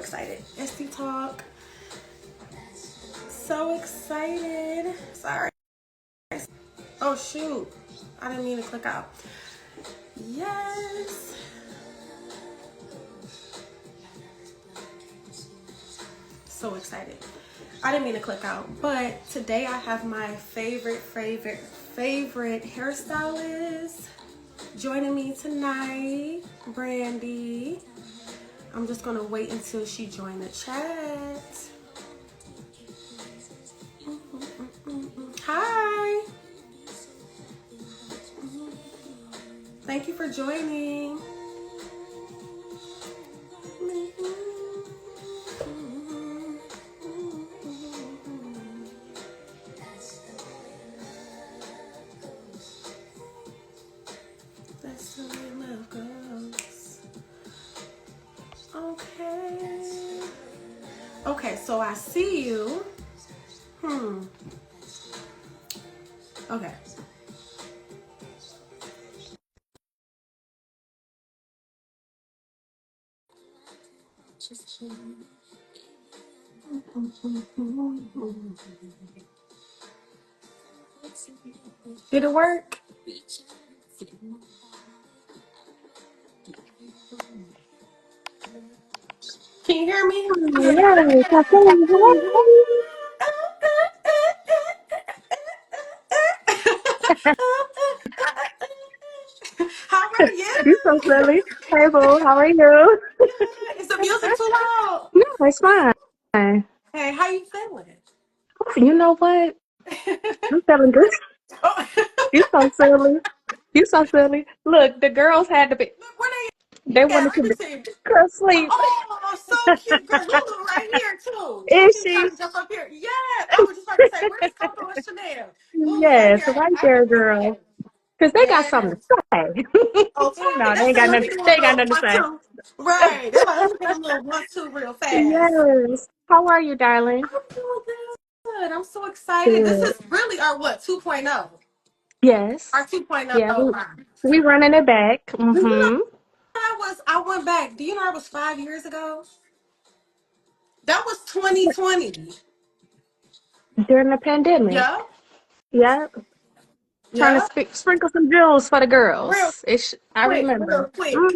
excited. Esthie talk. So excited. Sorry. Oh shoot. I didn't mean to click out. Yes. So excited. I didn't mean to click out. But today I have my favorite hairstylist joining me tonight, Brandy. I'm just gonna wait until she joins the chat. Hi. Thank you for joining. That's the way love goes. Okay. Okay, so I see you. Okay. Did it work? Can you hear me? Yes, I can. How are you? You're so silly. Hey, boo, how are you? Is the music too loud? No, it's fine. Hey, how you feeling? You know what? I'm feeling good. Oh, You so silly. You so silly. Look, the girls had to be. look, where They they at? wanted Let to me be. see. Go sleep. Oh, so cute. Girl, Lulu right here, too. Lulu Is keeps she? trying to jump up here. Yeah, I was just about to say, where's Coco and Chanel? Lulu right Yes, here. right I there, give her a girl. head. Because they got Yeah. something to say. Okay, No, they that's ain't it. got Let nothing. me do a They ain't got little nothing to say. 1-2. Right. They're like, let me get a little 1-2 real fast. Yes. How are you, darling? I'm doing good. I'm so excited. This Good. is really our what, 2.0? Our Yes. 2.0 Yeah, line. we running it back. Do you know Mm-hmm. I went back. Do you know that was 5 years ago? That was 2020. During the pandemic. Yeah. Yeah. Trying to Yeah. sprinkle some jewels for the Real girls. I quick, real remember. quick. Hmm.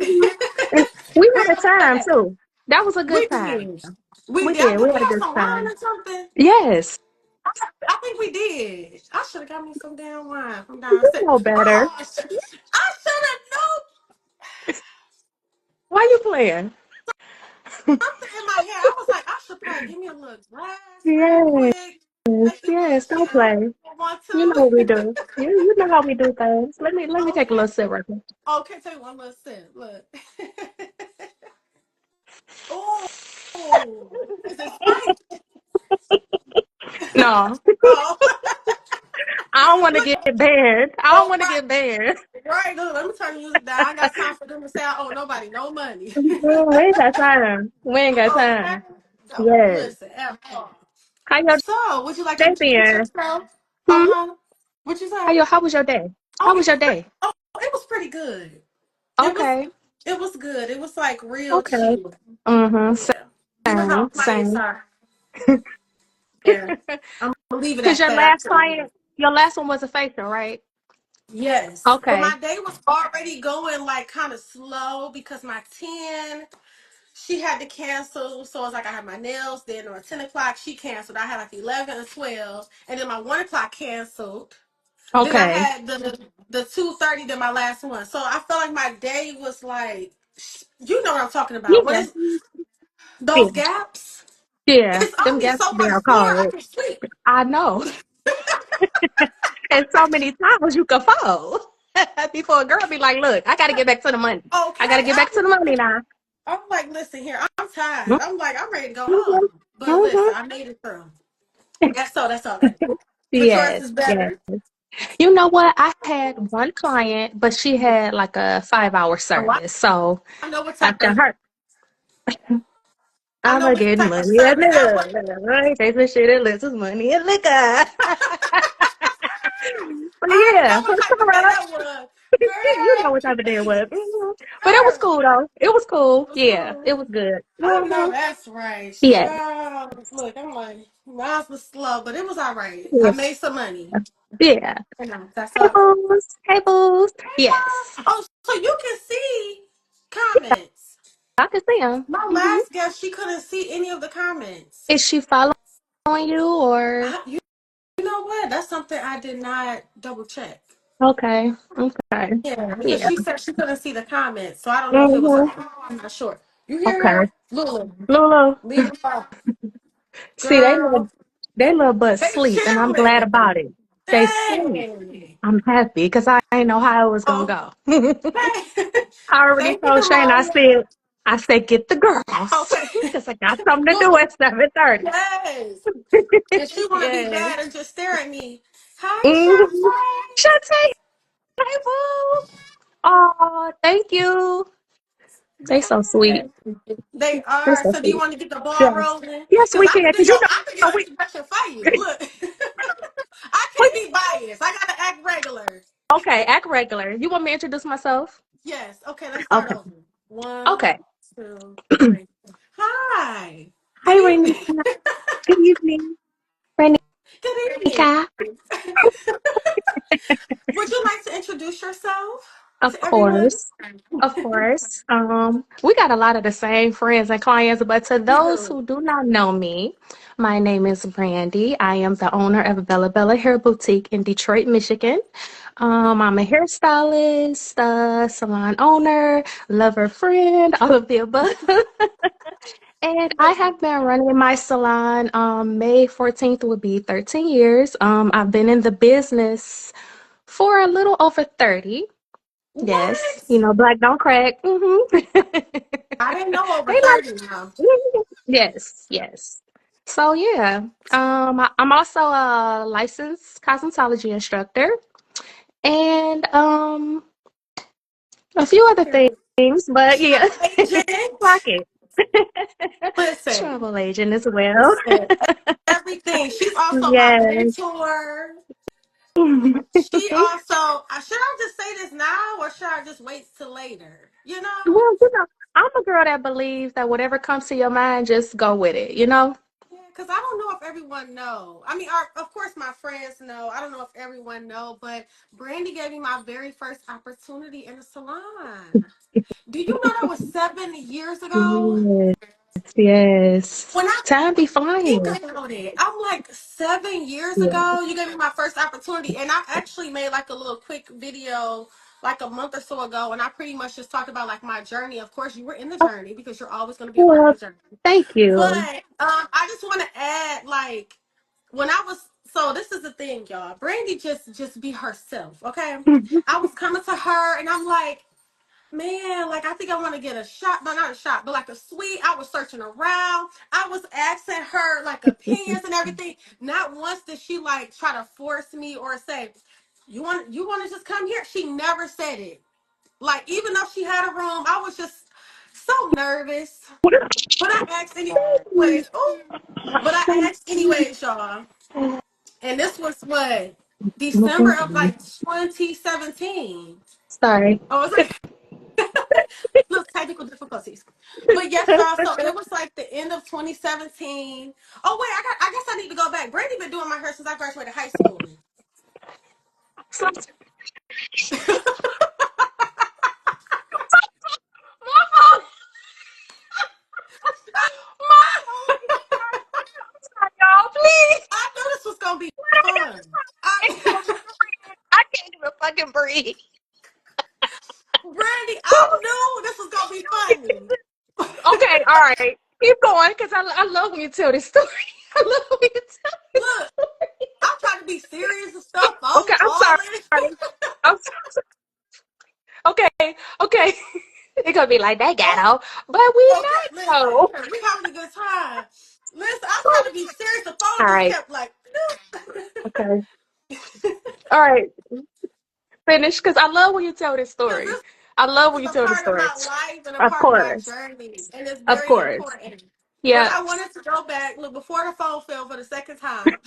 And we had a Real time fast. too. That was a We good time. did. We We did. did. Did We we had a have good some wine time. or something? Yes. I think we did. I should have got me some damn wine from You downstairs. know better. Oh, I should have known Why you playing? something in my head. I was like, I should probably give me a little glass real Yes. quick. Make it a little Yes. Don't cute. play. Want You know to? what we do. You know how we do things. Let me take a Okay. little sip right quick. Okay, take one little sip. Look. Oh, is it Sprite? No. Oh, I don't want to look. get banned. I don't Oh, want to right. get banned. Right. Look, let me turn the music down. I ain't got time for them to say I owe nobody no money. We ain't got time. We ain't got Okay. time. No, Yes. listen. F off. How your So, would you like to day introduce been? yourself? Hmm? What you say? How was your day? Oh, How was your day? it was pretty good. It was, Okay. it was good. It was like real Okay. chill. Mm-hmm. Yeah. You know how Same. clients Same. are. Yeah. I'm gonna leave it Cause at that. your last one was a facial, right? Yes. But Okay. my day was already going like kind of slow because my 10, she had to cancel. So it's like I had my nails, then on 10 o'clock, she canceled. I had like 11 and 12. And then my 1 o'clock canceled. Then I Okay. had the 2:30 to my last one. So I felt like my day was like, you know what I'm talking about. When Yeah. it's those Yeah. gaps, Yeah. it's Them only gaps so be much our more I call. can sleep. I know. And so many times you can fall. Before a girl be like, look, I gotta get back to the money. I gotta Okay. get back to the money now. I'm like, listen here, I'm tired. I'm like, I'm ready to go Mm-hmm. home. But listen, Mm-hmm. I made it through. That's all that. But yours Yes. is Yes. better. You know what? I had one client, but she had like a 5 hour Oh, service. So I know what type after of her, I I'm know a what getting type of money and service that was. liquor. Right? Take some shit and listen money and liquor. But I already yeah, know what hook type of her day up. that was. You know Girl, what type of day it was. But it was girl. cool though. It was cool. What's Yeah, cool? it was good. I know that's right. Yeah. Child. Look, I'm like, mine was slow, but it was all right. I Yeah. made some money. Yeah. You know, that's Hey all. boost. Hey boost. Hey, Yes. girl. Oh, so you can see comments. I can see him. My last guest, she couldn't see any of the comments. Is she following you or You know what? That's something I did not double check. okay. Okay. Yeah, because Yeah. she said she couldn't see the comments, so I don't know if it was her. Mm-hmm. I'm not sure. You hear Okay. her? Lulu, Lulu. leave it alone. See, Girl, they little butt they sleep, and I'm glad about chilling. it. They sleep. Dang. I'm happy because I didn't know how it was gonna Oh, go. hey. I already Thank you, told Shane. Ramona. I said, get the girls Okay. because I got something to do Look, at 7:30. yes. And she want to be Yes. bad and just stare at me. Hi, Mm-hmm. Shantae. Shantae, hey boo. Oh, thank you. They so sweet. Yes. They They're are. so So do you sweet. want to get the ball Yes. rolling? Yes, Because we can. Cause you I can do know an introduction for you. Look. I we can't be biased. I gotta act regular. okay, act regular. You want me to introduce myself? Yes. Okay, let's start Okay. over. One, Okay. two, three. Hi. Hi, Good evening. Ronika. Good evening, Good evening. Ronika. Would you like to introduce yourself Of to everyone? course. Of course. We got a lot of the same friends and clients, but to We those do. who do not know me, my name is Brandy. I am the owner of Bella Bella Hair Boutique in Detroit, Michigan. I'm a hairstylist, salon owner, lover, friend, all of the above. And I Look, have been running my salon. May 14th will be 13 years. I've been in the business for a little over 30. Yes, what? black don't crack. I didn't know over They like, 30 now. yes, yes. So yeah, I'm also a licensed cosmetology instructor and a few other Period. things, but yeah, Travel clock agent. it. Listen, Travel agent as well. listen. Everything. She's also my Yes. mentor. She also, should I just say this now or should I just wait till later? You know? Well, I'm a girl that believes that whatever comes to your mind, just go with it. Yeah, because I don't know if everyone know. I mean, of course, my friends know. I don't know if everyone know, but Brandy gave me my very first opportunity in a salon. Do you know that was 7 years ago? Yes, yes. When I Time be think flying. about it, I'm like 7 years Yeah. ago. You gave me my first opportunity, and I actually made like a little quick video like a month or so ago, and I pretty much just talked about like my journey. Of course, you were in the journey because you're always going to be a part of Well, the journey. thank you. But I just want to add like when I was so this is the thing, y'all. Brandy just be herself, okay? I was coming to her, and I'm like, man, like I think I want to get a shot, no, not a shot, but like a sweet. I was searching around. I was asking her like opinions and everything. Not once did she like try to force me or say, you want to just come here. She never said it. Like even though she had a room, I was just so nervous. But I asked anyways. Oh, but I asked anyways, y'all. And this was what December of like 2017. Sorry. Oh, it's like little technical difficulties. But yes, y'all. So it was like the end of 2017. Oh wait, I guess I need to go back. Brandy been doing my hair since I graduated high school. So- My phone is starting. I'm sorry, y'all. Please. I knew this was gonna be Why do I fun. gotta I, I can't even fucking breathe. Brandy, I knew this was gonna be funny. Okay, all right. Keep going because I love when you tell this story. I love when you tell this Look, story. I'm trying to be serious and stuff. Okay, Phone I'm calling. sorry. I'm sorry. Okay, okay. It's gonna be like that Oh, ghetto, but we okay, not listen, though. we having a good time. Listen, I'm trying to be serious. The phone All just right. kept like, Okay. All right. Finish because I love when you tell this because story. this I love when is you a tell this part of story. my life and a Of part of my course. journey, and it's Of very course. important. But Yeah. I wanted to go back, look, before the phone fell for the second time.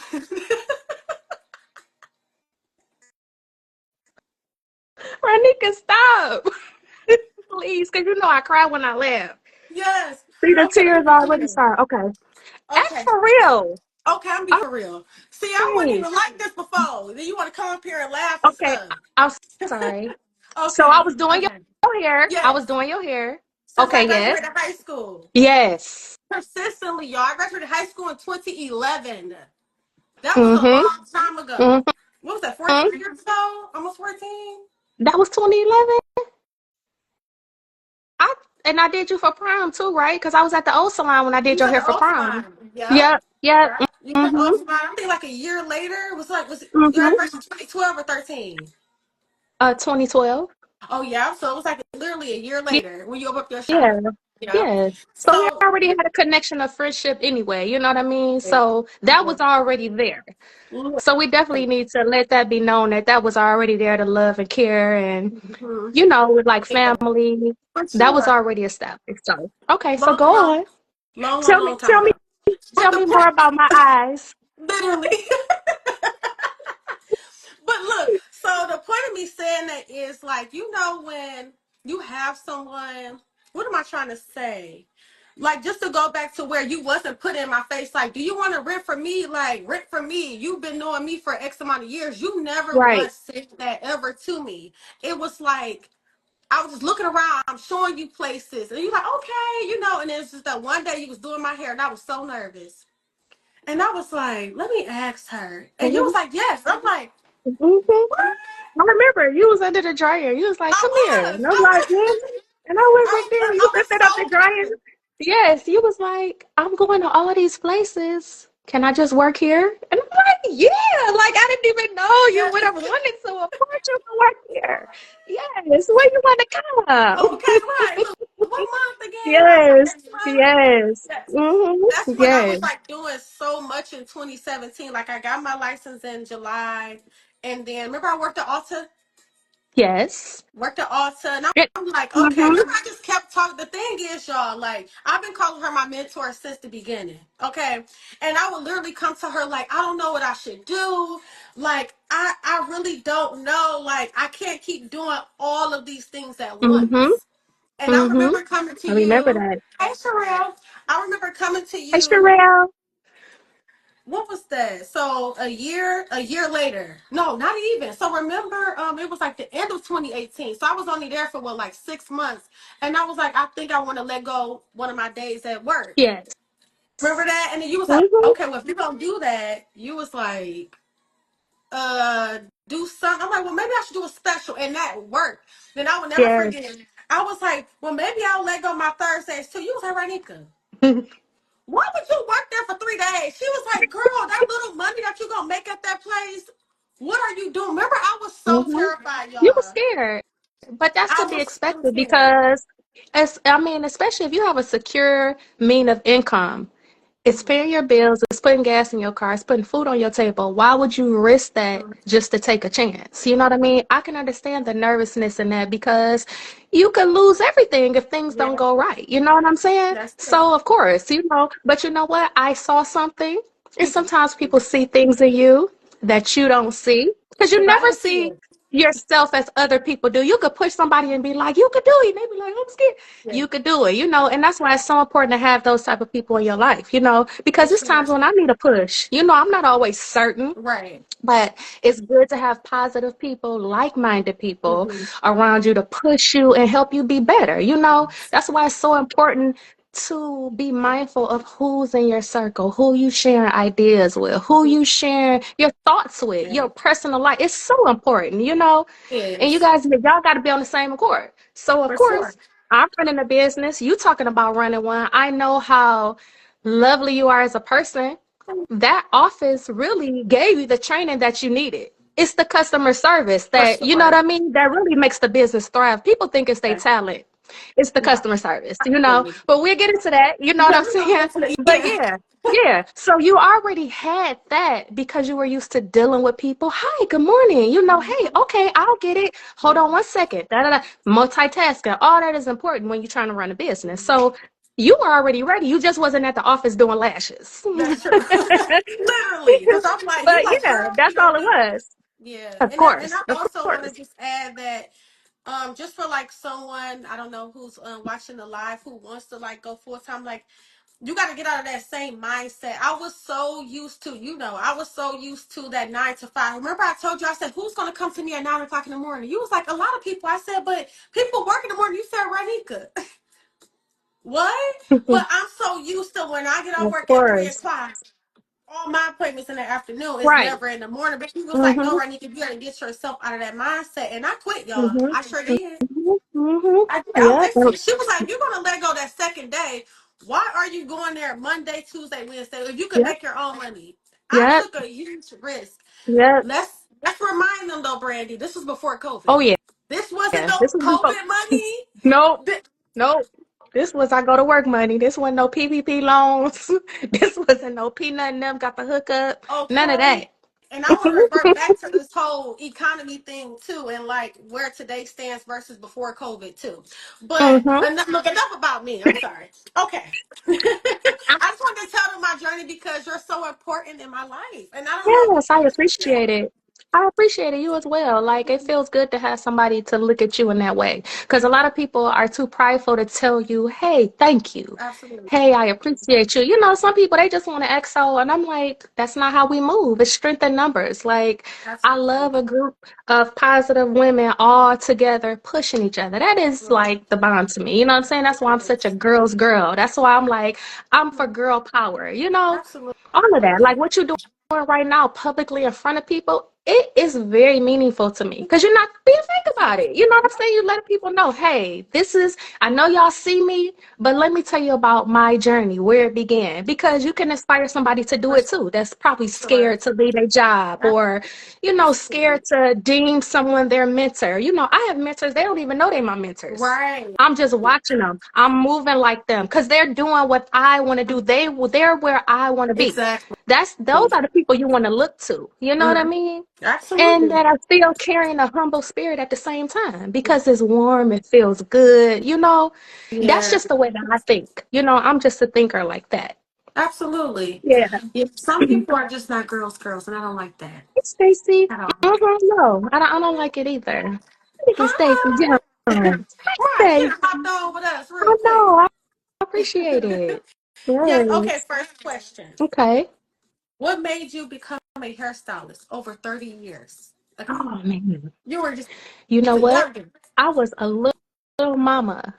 Ronika, stop. Please, because you know I cry when I laugh. Yes. See the Okay, let me tears be for already real. start. Okay. Act Okay. for real. Okay, I'm gonna be for real. See, I wasn't Okay. even like this before. Then you want to come up here and laugh and Okay. stuff. I'm sorry. So I Okay. was doing Okay. your hair. I was Yes. doing your hair. Since Okay, I yes. graduated high school. Yes. Consistently, y'all. I graduated high school in 2011. That was a Mm-hmm. long time ago. Mm-hmm. What was that, 14 years ago? Almost 14? That was 2011. I and I did you for prom too, right? Because I was at the old salon when I You did was your at hair the for old prom. salon. Yep. Yep. Yep. Yep. You was at the Mm-hmm. old salon. I think like a year later. Was it your Mm-hmm. anniversary 2012 or 13? 2012. Oh, yeah. So it was like literally a year later when you opened up your Yeah. shop. Yep. Yeah. So we So, already had a connection of friendship anyway, you know what I mean? So that was already there. So we definitely need to let that be known that that was already there to love and care and, mhm. you know, with like Yeah, family. for That was sure. already established. So, okay, so Long, go long, on. long, long, Tell me, long time tell me, ago. But tell the me point, more about my eyes. literally. But look, so the point of me saying that is like, when you have someone, what am I trying to say? Like, just to go back to where you wasn't put in my face, like, do you want to rent for me? Like, rent for me. You've been knowing me for X amount of years. You never Right. once said that ever to me. It was like, I was just looking around, I'm showing you places, and you're like, okay, and it's just that one day you was doing my hair, and I was so nervous. And I was like, let me ask her. And you was Mm-hmm. like, yes. I'm like, Mm-hmm. what? I remember you was under the dryer. You was like, I "Come here," was. and I was I like, was. "What?" And I went I right there. was, You I was lifted up the so dryer. nervous. Yes, you was like, "I'm going to all these places. Can I just work here?" And I'm like, "Yeah!" Like I didn't even know you Yeah. would have wanted to. Of course, you can work here. Yes, where you want to come? Okay, right. Look, what month again? Like Yes, next month? yes, Yes. That's mm-hmm. when I Yes, was like doing so much in 2017. Like I got my license in July. And then remember I worked at Alta? yes. Worked at Alta, and It, I'm like, okay. mm-hmm. Remember, I just kept talking. The thing is, y'all, like, I've been calling her my mentor since the beginning, okay? And I would literally come to her like, I don't know what I should do. Like, I really don't know. Like, I can't keep doing all of these things at Mm-hmm. once. And I Mm-hmm. remember coming to I remember you. that. Hey, Sherelle. I remember coming to Hey, you. Sherelle. What was that? So a year later. No, not even. So remember, it was like the end of 2018. So I was only there for what, like 6 months. And I was like, I think I want to let go one of my days at work. Yes. Remember that? And then you was like, Mm-hmm. okay, well, if you're gonna do that, you was like, uh, do something. I'm like, well, maybe I should do a special, and that worked. Then I will never Yes. forget. I was like, well, maybe I'll let go my Thursdays too. You was like, Ronika, why would you work there for 3 days? She was like, girl, that little money that you gonna make at that place, what are you doing? Remember, I was so Mm-hmm. terrified, You were y'all. scared, but that's I to be was so expected scared. because, I mean, especially if you have a secure mean of income, it's paying your bills, it's putting gas in your car, it's putting food on your table. Why would you risk that just to take a chance? You know what I mean? I can understand the nervousness in that because you could lose everything if things don't Yeah, go right. You know what I'm saying? that's true. So, of course, but you know what? I saw something, and sometimes people see things in you that you don't see because you Because I never didn't see see it. yourself as other people do. You could push somebody and be like, you could do it. And they be like, I'm scared. Yeah, You could do it, and that's why it's so important to have those type of people in your life, for because it's sure. times when I need a push. I'm not always certain, Right. but it's good to have positive people, like-minded people Mm-hmm. around you to push you and help you be better. That's why it's so important to be mindful of who's in your circle, who you share ideas with, who Mm-hmm. you share your thoughts with, Yeah, your personal life. It's so important. it And you is. guys, y'all got to be on the same accord. So, of For sure. course, I'm running a business. You talking about running one. I know how lovely you are as a person. That office really gave you the training that you needed. It's the customer service For that, you know what sure. I mean, that really makes the business thrive. People think it's their Yeah. talent. It's the No. customer service, Absolutely. but we'll get into that. You know what Yeah, I'm we're gonna saying? get to the But yeah. yeah, yeah. So you already had that because you were used to dealing with people. Hi, good morning. Hey, okay, I'll get it. Hold on one second. Da, da, da. Multitasking. All that is important when you're trying to run a business. So you were already ready. You just wasn't at the office doing lashes. That's true. Literally. Because I'm like, you But like, yeah, girl, that's all it was. Yeah, Of and course, I of also want to course. just add that just for like someone I don't know who's watching the live who wants to like go full time, like you got to get out of that same mindset. I was so used to, I was so used to that 9 to 5. Remember, I told you, I said, who's going to come to me at 9 o'clock in the morning? You was like, a lot of people. I said, but people work in the morning. You said, Ronika, what? But I'm so used to when I get off Of work at three course. o'clock. All my appointments in the afternoon is Right. never in the morning. But he was like, no, Mhm. Ronika, you got to get yourself out of that mindset. And I quit, y'all. Mhm. I sure did. Mhm. Mhm. I Yep. went to, she was like, you're gonna let go that second day. Why are you going there Monday, Tuesday, Wednesday? If you could Yep. make your own money. I Yep. took a huge risk. Yep. Let's remind them though, Brandy. This was before Oh COVID. yeah. This wasn't Yeah. no This was before. COVID money. Nope. Th- Nope. This was I go to work money. This wasn't no PPP loans. This wasn't no peanut and them got the hookup. None of Okay. that. And I want to revert back to this whole economy thing too, and like where today stands versus before COVID too. But Mhm. look, enough about me. I'm sorry. Okay. I just wanted to tell them my journey because you're so important in my life, and I don't know if Yes, I you understand. appreciate it. I appreciate it. You as well. Like it feels good to have somebody to look at you in that way. Because a lot of people are too prideful to tell you, hey, thank you. Absolutely. Hey, I appreciate you. You know, some people they just want to exo, and I'm like, that's not how we move. It's strength in numbers. Like I Absolutely. love a group of positive women all together pushing each other. That is Right. like the bond to me. You know what I'm saying? That's why I'm such a Yes. girl's girl. That's why I'm like, I'm for girl power. You know, all of that. Absolutely. Like what you do right now publicly in front of people, it is very meaningful to me because you're not being fake about it. You know what I'm saying? You let people know, hey, this is, I know y'all see me, but let me tell you about my journey, where it began. Because you can inspire somebody to do For it too. That's probably sure. scared to leave a job or, Absolutely. scared to deem someone their mentor. I have mentors, they don't even know they're my mentors. Right. I'm just watching them. I'm moving like them because they're doing what I want to do. They're where I want to be. Exactly. Those are the people you want to look to. You know what I Mhm. mean? And Absolutely. that are still carrying a humble spirit at the same time because it's warm, it feels good. That's Yeah. just the way that I think. I'm just a thinker like that. Absolutely. Yeah. Yeah. Some people are just not girls, and I don't like that Hey, Stacy. at all. No, I don't like it either. Look at Stacy Hi. Jones. Hi, Right. She Stacy. done hopped on with us real I quick. know. I appreciate it. Yes. Okay. Yes. First question. Okay. What made you become a hairstylist over 30 years ago? Oh, man. You were just You know a what? youngin. I was a little mama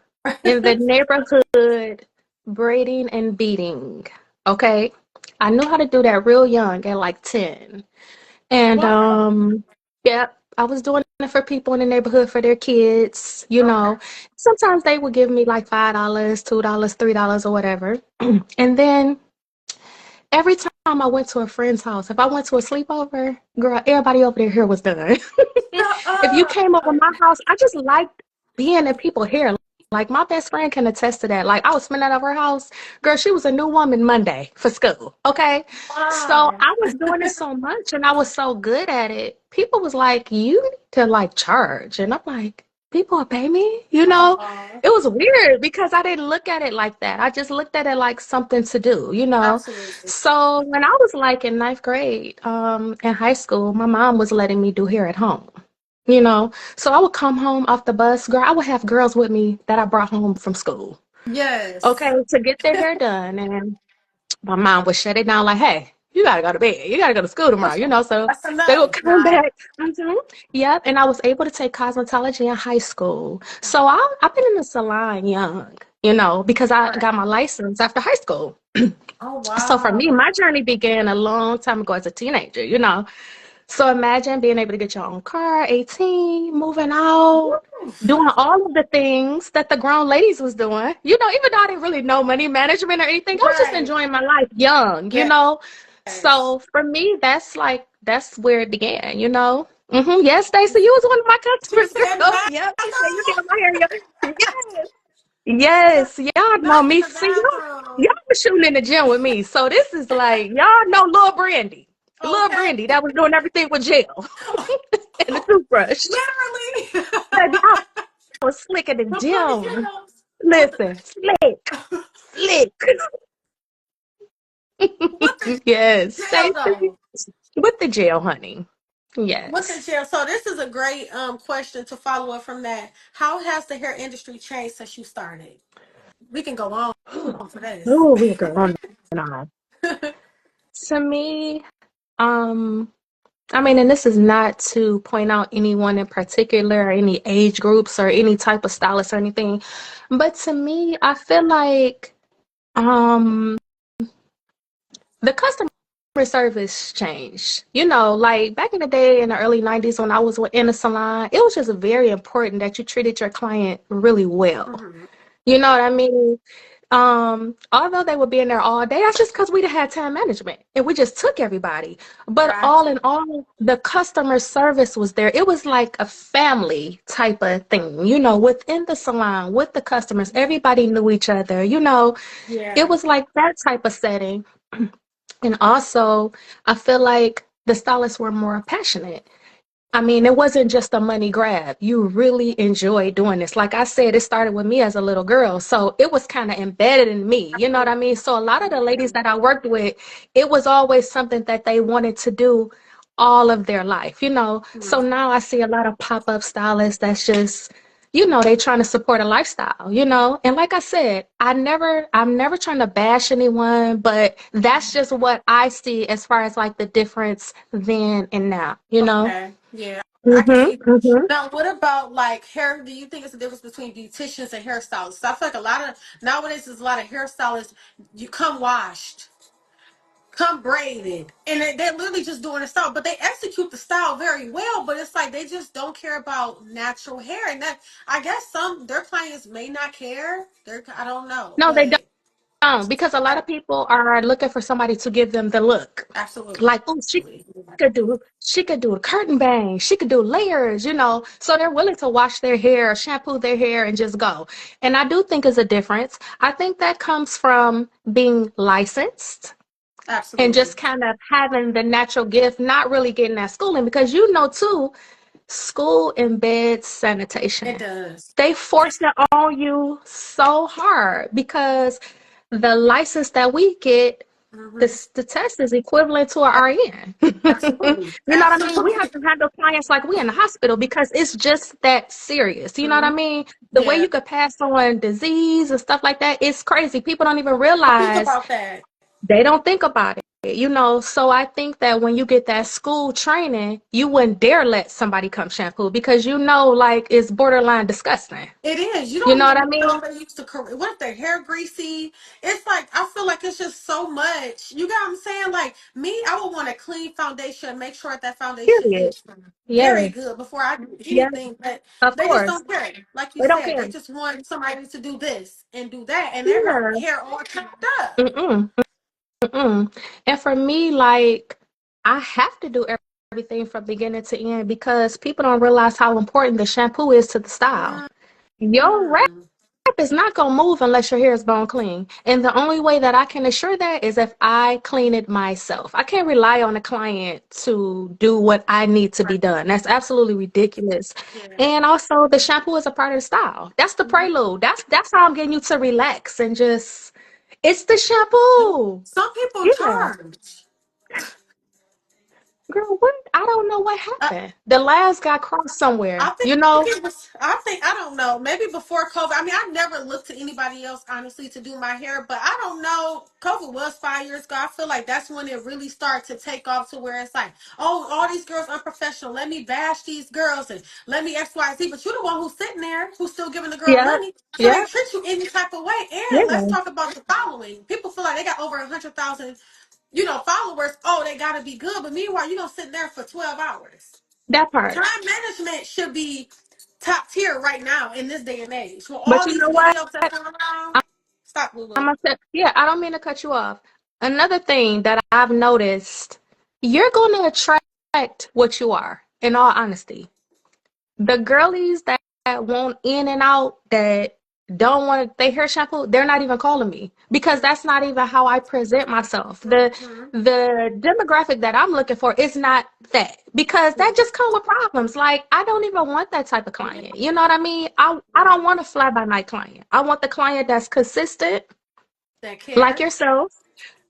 in the neighborhood braiding and beading. Okay. I knew how to do that real young at like 10. And Wow. yeah, I was doing it for people in the neighborhood for their kids, Okay. Sometimes they would give me like $5, $2, $3 or whatever. And then every time I went to a friend's house, if I went to a sleepover, girl, everybody over there here was done. Shut If you up. came over my house, I just liked being in people's hair. Like my best friend can attest to that. Like I was spending at her house. Girl, she was a new woman Monday for school. Okay. So Wow. I was doing it so much and I was so good at it. People was like, you need to like charge. And I'm like, people will pay me, Oh, It was weird because I didn't look at it like that. I just looked at it like something to do. absolutely. So when I was like in ninth grade, in high school, my mom was letting me do hair at home. So I would come home off the bus, girl. I would have girls with me that I brought home from school, okay, Yes. to get their hair done. And my mom would shut it down like, hey, you gotta go to bed. You gotta go to school tomorrow. So That's they would enough. come Nah. back. Yep. And I was able to take cosmetology in high school. So I've been in the salon young, because I Right. got my license after high school. Oh So for me, wow. my journey began a long time ago as a teenager. So imagine being able to get your own car, 18, moving out, Woof. doing all of the things that the grown ladies was doing. Even though I didn't really know money management or anything, I was just Right. enjoying my life young. Yes. So for me, that's where it began. Yes, Stacey, you was one of my She customers, said girl. Yep, she said you did bathroom. my hair. Yes, yes, y'all know Not in me. the See, y'all bathroom. was shooting in the gym with me. So this is like, y'all know Lil Brandy. Lil Okay. Brandy that was doing everything with gel and the toothbrush. Literally. Baby, I was slick in the The gym. ponytails. With Listen, slick, slick. with the Yes, gel Stacey. though. With the gel, honey. With the Yes. chair, so this is a great question to follow up from that. How has the hair industry changed since you started? We can go on for this. Oh, we go on and on. To me, um, I mean, and this is not to point out anyone in particular or any age groups or any type of stylist or anything, but to me, I feel like um the customer service changed. Like back in the day in the early 90s when I was in a salon, it was just very important that you treated your client really well. Hmm. You know what I mean? Although they would be in there all day, that's just because we had time management and we just took everybody. But all in Gotcha. all, the customer service was there. It was like a family type of thing, within the salon, with the customers. Everybody knew each other, it Yeah. was like that type of setting. And also, I feel like the stylists were more passionate. I mean, it wasn't just a money grab. You really enjoy doing this. Like I said, it started with me as a little girl. So it was kind of embedded in me. You know what I mean? So a lot of the ladies that I worked with, it was always something that they wanted to do all of their life. So Mhm. now I see a lot of pop-up stylists that's just, they trying to support a lifestyle. And like I said, I'm never trying to bash anyone, but that's just what I see as far as like the difference then and now. Okay. Yeah. I can Mhm, see that. mhm. Now, what about like hair? Do you think it's a difference between beauticians and hairstylists? I feel like a lot of nowadays there's a lot of hairstylists. You come washed, come braided, and they're literally just doing a style, but they execute the style very well. But it's like they just don't care about natural hair, and that I guess some their clients may not care. I don't know, No, they but don't, because a lot yeah, of people are looking for somebody to give them the look. absolutely. Like, oh, she could do a curtain bang, she could do layers. So they're willing to wash their hair, shampoo their hair, and just go. And I do think is a difference. I think that comes from being licensed and Absolutely. just kind of having the natural gift, not really getting that schooling, because too, school embeds It sanitation. does. They force it on you so hard because the license that we get, Hmm. the test is equivalent to a RN. Absolutely. You know what I mean? We have Absolutely. to handle clients like we in the hospital because it's just that serious. You know what I Hmm. mean? The way Yeah. you could pass on disease and stuff like that, it's crazy. People don't even I think realize, about that. they don't think about it. So I think that when you get that school training, you wouldn't dare let somebody come shampoo because like it's borderline disgusting. It is. You You don't know what I even know mean? if they used to what if their hair greasy? It's like I feel like it's just so much. You got what I'm saying? Like me, I would want a clean foundation and make sure that foundation Period. is very Yes. good before I do Yes. anything. But Of they just course. don't care. Like you They don't said, care. they just want somebody to do this and do that, and their Yeah. hair all chopped up. Mm-mm. Mm-mm. And for me, like, I have to do everything from beginning to end because people don't realize how important the shampoo is to the style. Your wrap Mm-hmm. is not gonna move unless your hair is bone clean. And the only way that I can assure that is if I clean it myself. I can't rely on a client to do what I need to be Right. done. That's absolutely ridiculous. Yeah. And also the shampoo is a part of the style. That's the Mhm. prelude. That's how I'm getting you to relax and just it's the shampoo. Some people Yeah. charge. Girl, what? I don't know what happened. The lines got crossed I somewhere, think it was. I think I don't know. Maybe before COVID. I mean, I never looked to anybody else honestly to do my hair, but I don't know. COVID was 5 years ago. I feel like that's when it really started to take off to where it's like, oh, all these girls unprofessional. Let me bash these girls and let me X Y Z. But you're the one who's sitting there who's still giving the girl Yeah. money, so they Yeah. treat you any type of way. And let's Yeah. talk about the following. People feel like they got over 100,000, followers. Oh, they gotta be good. But meanwhile, you don't sit there for 12 hours. That part. Time management should be top tier right now in this day and age. With But all you these know what? videos that's going around, stop, I'm Lulu. gonna say, yeah, I don't mean to cut you off. Another thing that I've noticed, you're gonna attract what you are, in all honesty. The girlies that want in and out, that don't want their hair shampoo, they're not even calling me because that's not even how I present myself. The Mm-hmm. the demographic that I'm looking for is not that because that just comes with problems. Like I don't even want that type of Yeah. client. You know what I mean? I don't want a fly by night client. I want the client that's consistent, That like cares. yourself,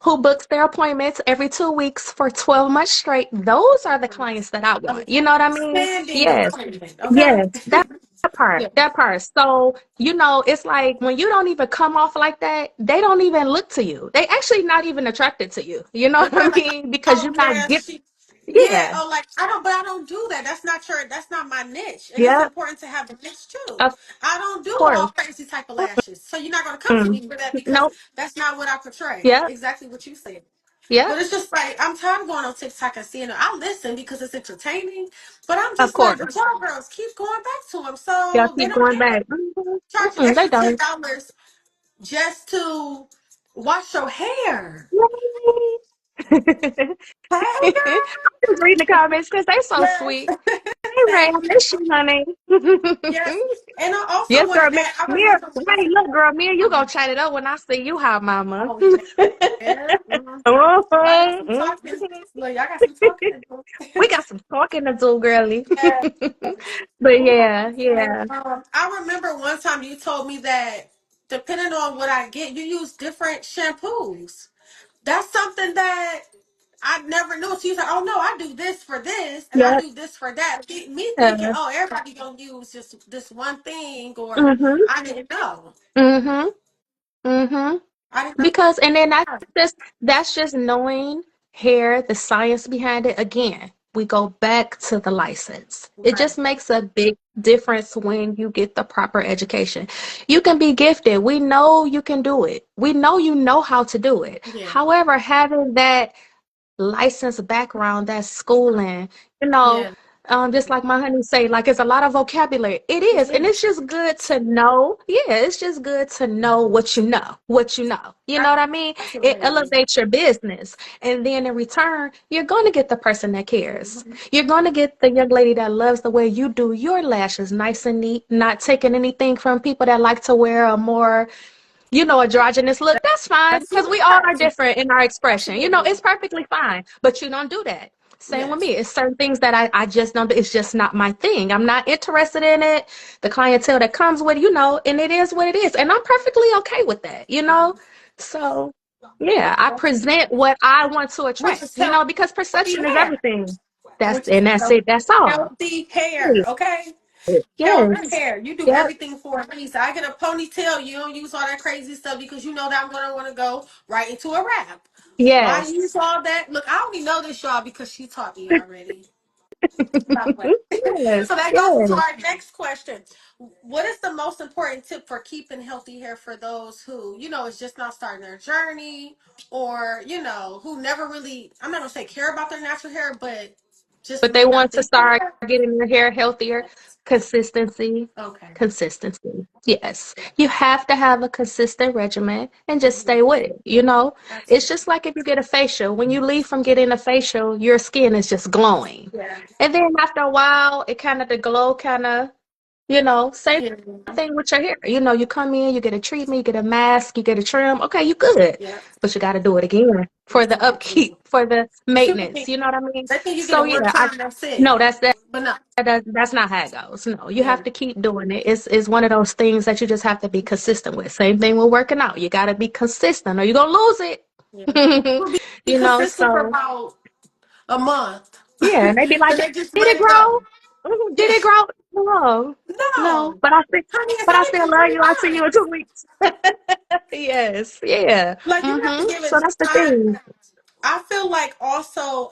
who books their appointments every 2 weeks for 12 months straight. Those are the clients that I want. You know what I mean? Standing Yes. appointment. Okay. Yes. That part. Yeah. That part. So, it's like when you don't even come off like that, they don't even look to you. They actually not even attracted to you. You know They're what I like, mean? Because oh you're not yeah, getting, she, yeah, yeah. oh like I don't, but I don't do that. That's not your, that's not my niche, and it's Yeah. important to have a niche too. Of I don't do all course. crazy type of lashes, so you're not gonna come to Mm. me for that because Nope. that's not what I portray. Yeah. Exactly what you said. Yeah. But it's just like I'm tired of going on TikTok and seeing it. I listen because it's entertaining, but I'm Of just like, course. but y'all girls keep going back to them, Y'all so they keep don't going care. back. Mhm. Charge you Mm-mm, they extra don't. $10 just to wash your hair. Yay. Hey girl. I'm just reading the comments because they so Yes. sweet. Hey Ray, I Thank you. miss you, honey. Yes. And I also Yes, girl. wanted Me, that. I me, remember one wait, look, girl. Me and you gonna time. chat it up when I see you, hot mama. Oh yeah. Mhm. I got some Mhm. talking. Look, I got some talking to do. We got some talking to do, girly. Yeah. But What was I yeah, gonna say? yeah, I remember one time you told me that depending on what I get, you use different shampoos. That's something that I never knew. She was like, "Oh no, I do this for this, and I yeah. do this for that." Me thinking, "Oh, everybody gonna use just this one thing," or Mhm, I didn't know. mhm, mhm. I didn't know. Because and then that's just knowing hair, the science behind it. Again, we go back to the license. It Right. just makes a big difference when you get the proper education. You can be gifted. We know you can do it. We know you know how to do it. Yeah. However, having that licensed background, that schooling, you know, Yeah. just like my honey say, like it's a lot of vocabulary. It It is, and is. it's just good to know. Yeah, it's just good to know what you know, what you know. You know what I mean? It Absolutely. elevates your business, and then in return, you're going to get the person that cares. Mhm. You're going to get the young lady that loves the way you do your lashes, nice and neat, not taking anything from people that like to wear a more androgynous look, that's fine That's because you. we all are Right. different in our expression. Absolutely. It's perfectly fine, but you don't do that. Same with Yes. me. It's certain things that I just don't do. It's just not my thing. I'm not interested in it. The clientele that comes with, and it is what it is. And I'm perfectly okay with that. Mhm. So, yeah, I That's present what I want to which attract, is because healthy perception is hair. everything. Which is That's it. That's all. healthy hair. Okay. Healthy Yes. hair. You do Yep. everything for me. So I get a ponytail. You don't use all that crazy stuff because you know that I'm gonna want to go right into a wrap. Why Yes. use all that? Look, I only know this, y'all, because she taught me already. By the way. Yes. So that goes into Yes. our next question. What is the most important tip for keeping healthy hair for those who, is just not starting their journey or, who never really, I'm not going to say care about their natural hair, but just But they may not want to think like start that? getting their hair healthier. Consistency. Okay. Consistency. Yes. You have to have a consistent regimen and just Mhm. stay with it. It's Absolutely. just like if you get a facial. When you leave from getting a facial, your skin is just glowing. Yeah. And then after a while, the glow same Yeah. thing with your hair. You come in, you get a treatment, you get a mask, you get a trim. Okay, you good. Yeah. But you got to do it again for the Exactly. upkeep, for the Super maintenance. pink. You know what I mean? They think you get So it one yeah, I time, that's no, it. that's But no. that's not how it goes. No, you Yeah. have to keep doing it. It's one of those things that you just have to be consistent with. Same thing with working out. You got to be consistent or you're gonna lose Yeah. it. We'll be consistent for So about a month. yeah, and they be like, Then they just "Did let it it go. grow? Mhm, did Yeah. it grow? No, no." No. Honey, it's But I only still been love you. I'll see 3 you in months. 2 weeks. Yes, yeah. Like you have to give So it that's the time. thing. I feel like also,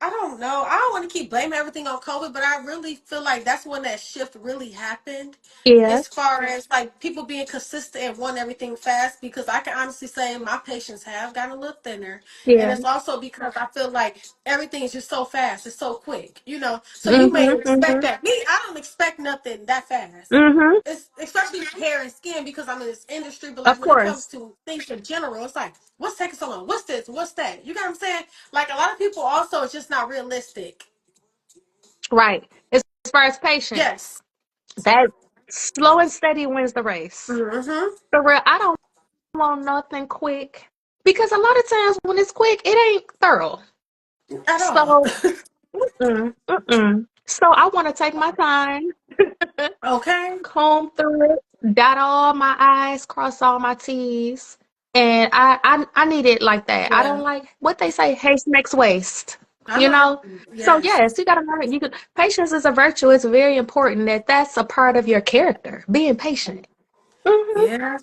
I don't know. I don't want to keep blaming everything on COVID, but I really feel like that's when that shift really happened. Yeah, As far as like people being consistent and want everything fast, because I can honestly say my patients have gotten a little thinner, and yeah. it's also because I feel like everything is just so fast, it's so quick, So you may Mhm, expect mhm, that. Me, I don't expect nothing that fast. mhm. It's especially hair and skin because I'm in this industry, but Of like when it comes course, to things in general, it's like, what's taking so long? What's this? What's that? You know what I'm saying? Like a lot of people also it's just not realistic. right. As far as patience, Yes. that slow and steady wins the race. Mm-hmm. For real, I don't want nothing quick because a lot of times when it's quick, it ain't thorough. At all. So, mm-mm. So I want to take my time, Okay. comb through it, dot all my I's, cross all my T's. And I need it like that. I Yeah, don't like what they say, haste makes waste, I you know. know? So Yes. yes, you gotta learn. You could patience is a virtue. It's very important that that's a part of your character, being patient. Hmm. Yeah,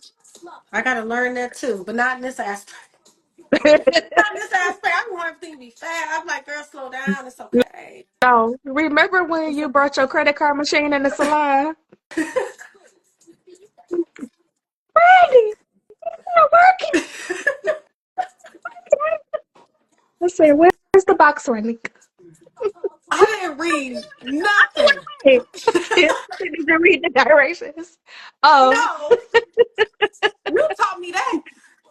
I gotta learn that too, but not in this aspect. Not in this aspect. I want everything to be fast. I'm like, girl, slow down. It's okay. No, remember when It's you okay. brought your credit card machine in the salon? Brandy, you're working. I said, where's the box, Ronika? I didn't read nothing. Hey, did you read the directions? Oh, No, you taught me that.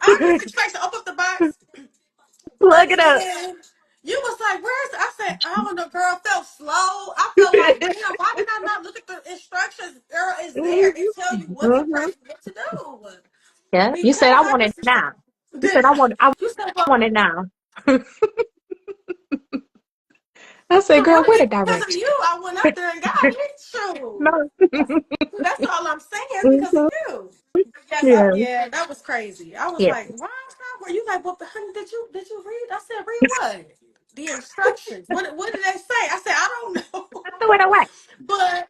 I just expect to open up the box, plug plug it it up. in. You was like, "Where's?" I said, "I don't know, girl." Felt slow. I felt like, damn. Why did I not look at the instructions? Girl, it's there. It tell you what to Hmm. press, what to do. Yeah, you said Because I I want it just now. You did. said I You said, "Well, want it now. I so said, girl, where really, the because of directions? you, I went up there and got it. True. No. That's all I'm saying. It's because of Hmm. you. Yes, Yeah. yeah, that was crazy. I was Yeah. like, "Why were you like, well, honey, did you read?" I said, "Read what? The instructions. What did they say?" I said, "I don't know," I threw it away. but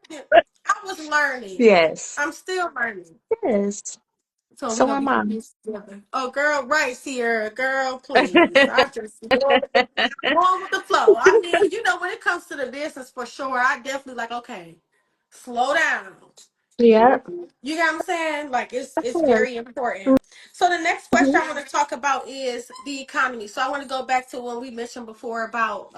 I was learning. Yes. I'm still learning. Yes. So we're So gonna be am I. getting this together. Oh, girl, right, Sierra, girl, please. I just going with the flow. I mean, when it comes to the business, for sure, I definitely like, okay, slow down. Yeah. You know what I'm saying? Like Of it's course. very important. So the next question Mhm. I want to talk about is the economy. So I want to go back to when we mentioned before about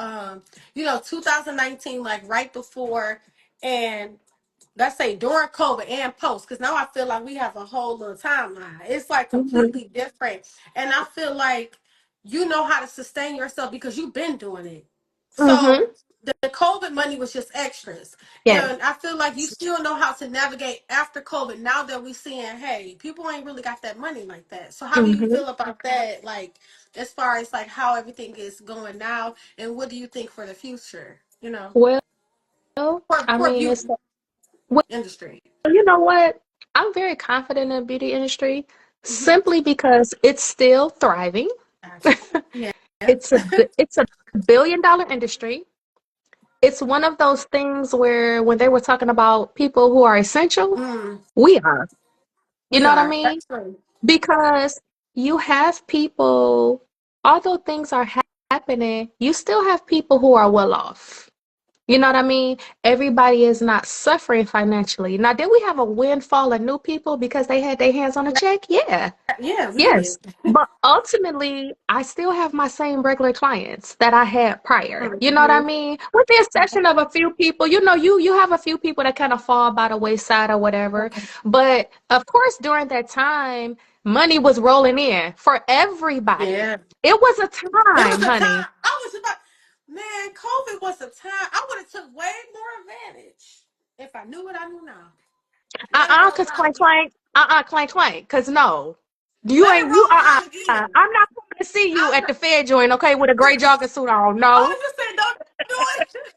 2019, like right before and let's say during COVID and post, because now I feel like we have a whole little timeline. It's like Mhm. completely different. And I feel like you know how to sustain yourself because you've been doing it. Mhm. So the COVID money was just extras. Yes. And I feel like you still know how to navigate after COVID now that we're seeing, hey, people ain't really got that money like that. So how do you Mhm. feel about that? Like as far as like how everything is going now and what do you think for the future? Well, I For mean, beauty well, industry. you know what? I'm very confident in the beauty industry Mm-hmm. simply because it's still thriving. Gotcha. Yeah. It's a billion-dollar industry. It's one of those things where when they were talking about people who are essential, Mm, we are. You we know what I are. mean? That's true. Because you have people, although things are happening, you still have people who are well off. You know what I mean? Everybody is not suffering financially. Now, did we have a windfall of new people because they had their hands on a check? Yeah. Yeah, we Yes. did. But ultimately, I still have my same regular clients that I had prior. You know what I Mm-hmm. mean? With the exception of a few people, you have a few people that kind of fall by the wayside or whatever. But of course, during that time, money was rolling in for everybody. Yeah. It was a It time, was a honey. time. I was about, man, COVID was a time. I would have took way more advantage if I knew what I knew now. Let it roll Cause out clank again. clank. Clank clank. Cause no. You Let it ain't you roll out I'm again. not coming to see you I'm at not, the Fed joint, okay, with a gray jogging suit on. No. oh, you said don't do it.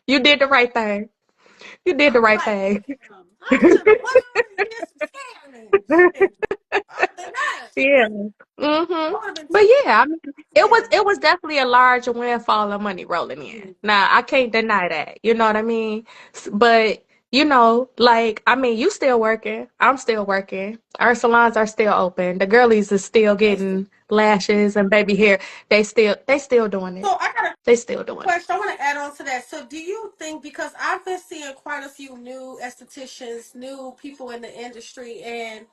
You did the right thing. You did the I'm right like, thing. damn, I should have went on and did some scamming. Shit. Other than that, Yeah. Mm-hmm. I would have been But too yeah, I mean, scared. it was definitely a large windfall of money rolling in. Now, I can't deny that. You know what I mean? But like I mean, you still working. I'm still working. Our salons are still open. The girlies is still They still. getting lashes and baby hair. They still doing it. So I got a They still doing it. question. I want to add on to that. So, do you think because I've been seeing quite a few new estheticians, new people in the industry, and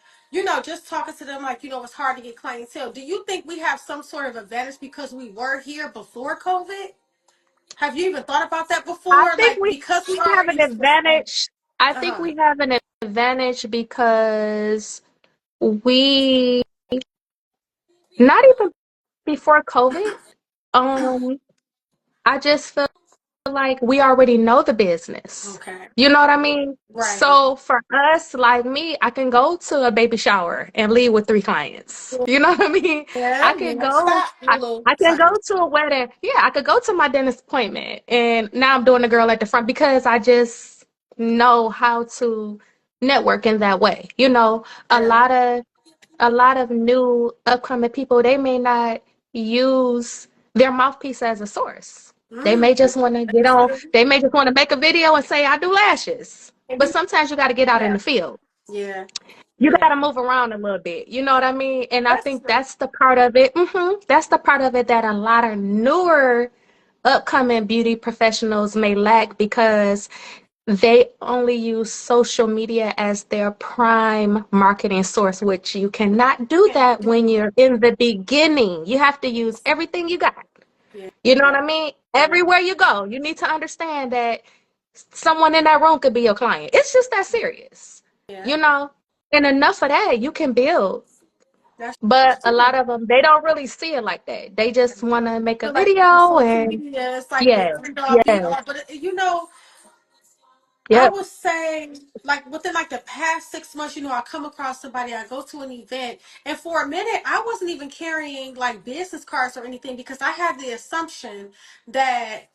just talking to them, like it's hard to get clientele. Do you think we have some sort of advantage because we were here before COVID? Have you even thought about that I before? think Like because we have an already was like, advantage. I think uh we have an advantage because we not even before COVID. Um, I just feel like we already know the business. okay, You know what I mean? right, So for us, like me, I can go to a baby shower and leave with three clients. You know what I mean? I yeah, can yeah. go, Stop, I, Lulu. I can go Sorry. to a wedding. Yeah, I could go to my dentist appointment and now I'm doing the girl at the front because I just know how to network in that way. A Yeah. lot of a lot of new upcoming people, they may not use their mouthpiece as a source. They Mm, may just want to get that's on, true. they may just want to make a video and say, I do lashes. And But sometimes you got to get out in yeah, the field. yeah, You yeah. got to move around a little bit. You know what I mean? And I That's think true. that's the part of it. That's the part of it that a lot of newer upcoming beauty professionals may lack because they only use social media as their prime marketing source, which you cannot do Can't that do when it. you're in the beginning. You have to use everything you got. Yeah, You know what yeah, I mean? yeah, Everywhere you go, you need to understand that someone in that room could be your client. It's just that serious, yeah. you know? And enough of that, you can build. That's But a true. lot of them, they don't really see it like that. They just want to make a Feel like through video social and media, it's like the yeah, end all be yeah, all. But you know, I yep, would say like within like the past 6 months, you know, I come across somebody, I go to an event, and for a minute, I wasn't even carrying like business cards or anything because I had the assumption that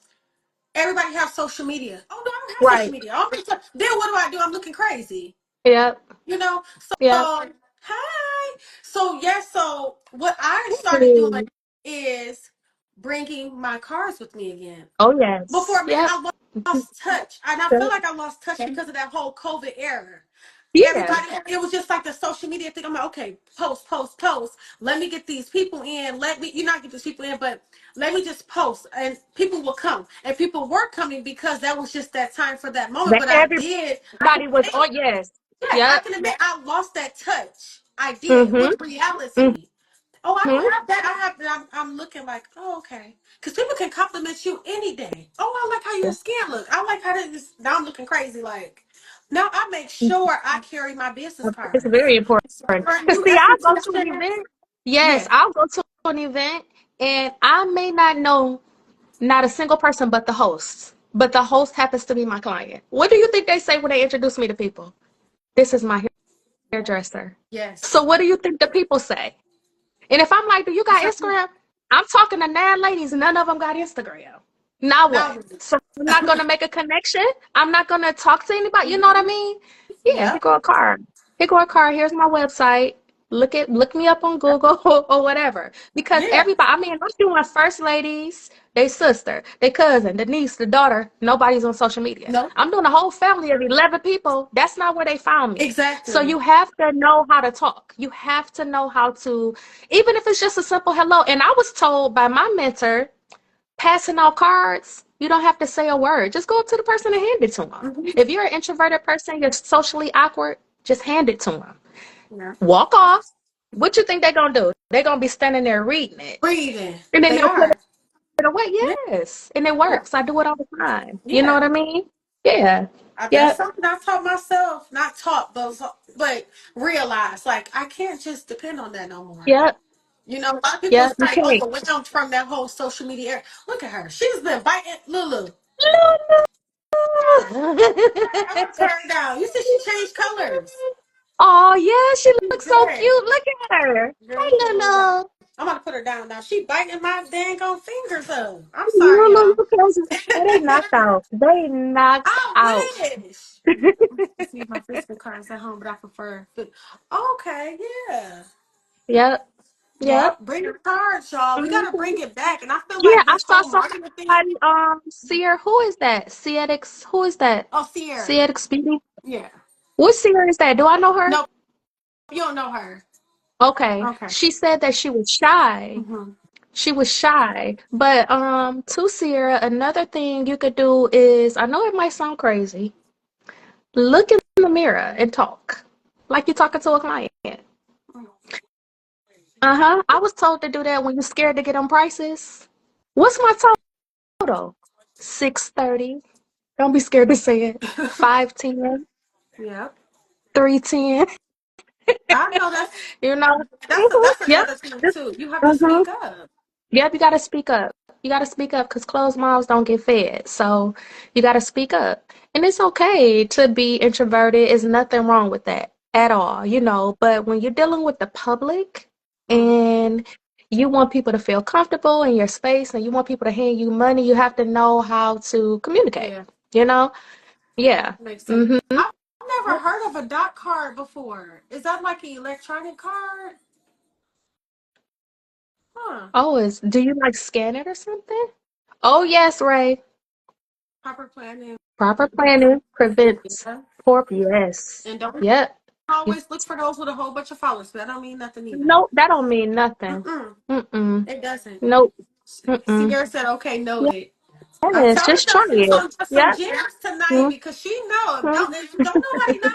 everybody has social media. Oh no, I don't have social right, media. Then what do? I'm looking crazy. yep, You know, yep. so hi. So yes, so what I started doing Hey. is bringing my cars with me again. Oh Before yes. a minute, Yep. I lost touch, and I feel Yep. like I lost touch because of that whole COVID era. Yeah. Everybody, it was just like the social media thing. I'm like, okay, post, post, post. Let me get these people in. Let me, you not get these people in, but let me just post, and people will come. And people were coming because that was just that time for that moment. That But I can everybody was admit, on. Yes. yeah, I Yep. can admit I lost that touch. I did Mhm. with Mhm. reality. Oh, I don't have that. I have that. I'm looking like, oh, okay. Because people can compliment you any day. Oh, I like how your Yeah. skin look. I like how this. Now I'm looking crazy. Like, now I make sure I carry my business It's cards. very important. For Cause you, see, I'll Esthie, go I to an said, event. Yes, yeah. I'll go to an event, and I may not know not a single person but the host. But the host happens to be my client. What do you think they say when they introduce me to people? This is my hairdresser. So Yes. what do you think the people say? And if I'm like, do you got Instagram? I'm talking to 9 ladies, none of them got Instagram. Now what? Now, So I'm not gonna make a connection. I'm not gonna talk to anybody. You know what I mean? Yeah, here yep. go a card. Here go a card. Here's my website. Look me up on Google or whatever. Because Yeah. everybody, I mean, I'm doing first ladies, they sister, they cousin, the niece, the daughter. Nobody's on social media. No. I'm doing a whole family of 11 people. That's not where they found me. So Exactly. you have to know how to talk. You have to know how to, even if it's just a simple hello. And I was told by my mentor, passing out cards, you don't have to say a word. Just go up to the person and hand it to them. Hmm. If you're an introverted person, you're socially awkward, just hand it to them. Yeah. Walk off. What you think they're gonna do? They're gonna be standing there reading it, Breathing. and then They they'll put are. it away. Yeah. Yes, and it Yeah. works. I do it all the time. You know Yeah. what I mean? Yeah. That's Yep. something I taught myself. Not taught, but realized like I can't just depend on that no more. Yep. You know, a lot of people Yep. You start can't. overwhelmed from that whole social media era. Look at her. She's been biting Lulu. I'm gonna turn her down. You said she changed colors. Oh yeah, she She's looks so good. cute. Look at her. Girl, let me put Hi, Lulu down. Lulu. I'm gonna put her down now. She biting my dang on fingers up. I'm sorry, Lulu, y'all. look at her. Oh, they knocked out. They knocked I out. wish. Let's see if my physical card is at home, but I prefer. Okay, yeah. Yep. Yep. Yep. Bring the cards, y'all. We gotta Hmm. bring it back. And I feel Yeah, like I this saw whole marketing thing. somebody, Seer, who is that? CX, who is that? Oh, Sierra. CX Beauty? Yeah. What Seer is that? Do I know her? Nope. You don't know her. Okay. Okay. She said that she was shy. Mm-hmm. She was shy. But to Sierra, another thing you could do is, I know it might sound crazy, look in the mirror and talk. Like you're talking to a client. Uh-huh. I was told to do that when you're scared to get on prices. What's my total? 630. Don't be scared to say it. 510. Yep. 310. I know that's You know? that's Yep. another thing Just, too. You have to hmm speak up. Yep, you gotta speak up. You gotta speak up because closed mouths don't get fed. So you gotta speak up. And it's okay to be introverted. There's nothing wrong with that at all, you know. But when you're dealing with the public Mm, and you want people to feel comfortable in your space and you want people to hand you money, you have to know how to communicate, yeah, you know? Yeah. makes sense. Mm-hmm. I've never heard of a dot card before. Is that like an electronic card? Huh. Oh, is do you like scan it or something? Oh yes, Ray. Proper planning. Proper planning prevents Yeah. poor. Yes. And don't Yep. You- always look for those with a whole bunch of followers. That don't mean nothing either. Nope, that don't mean nothing. Mm-mm. Mm-mm. It doesn't. Nope. Mm-mm. Sierra said, okay, noted. I'm Yes, telling just try you, it. some Yep. gems tonight Mm-hmm. because she know. Don't nobody know.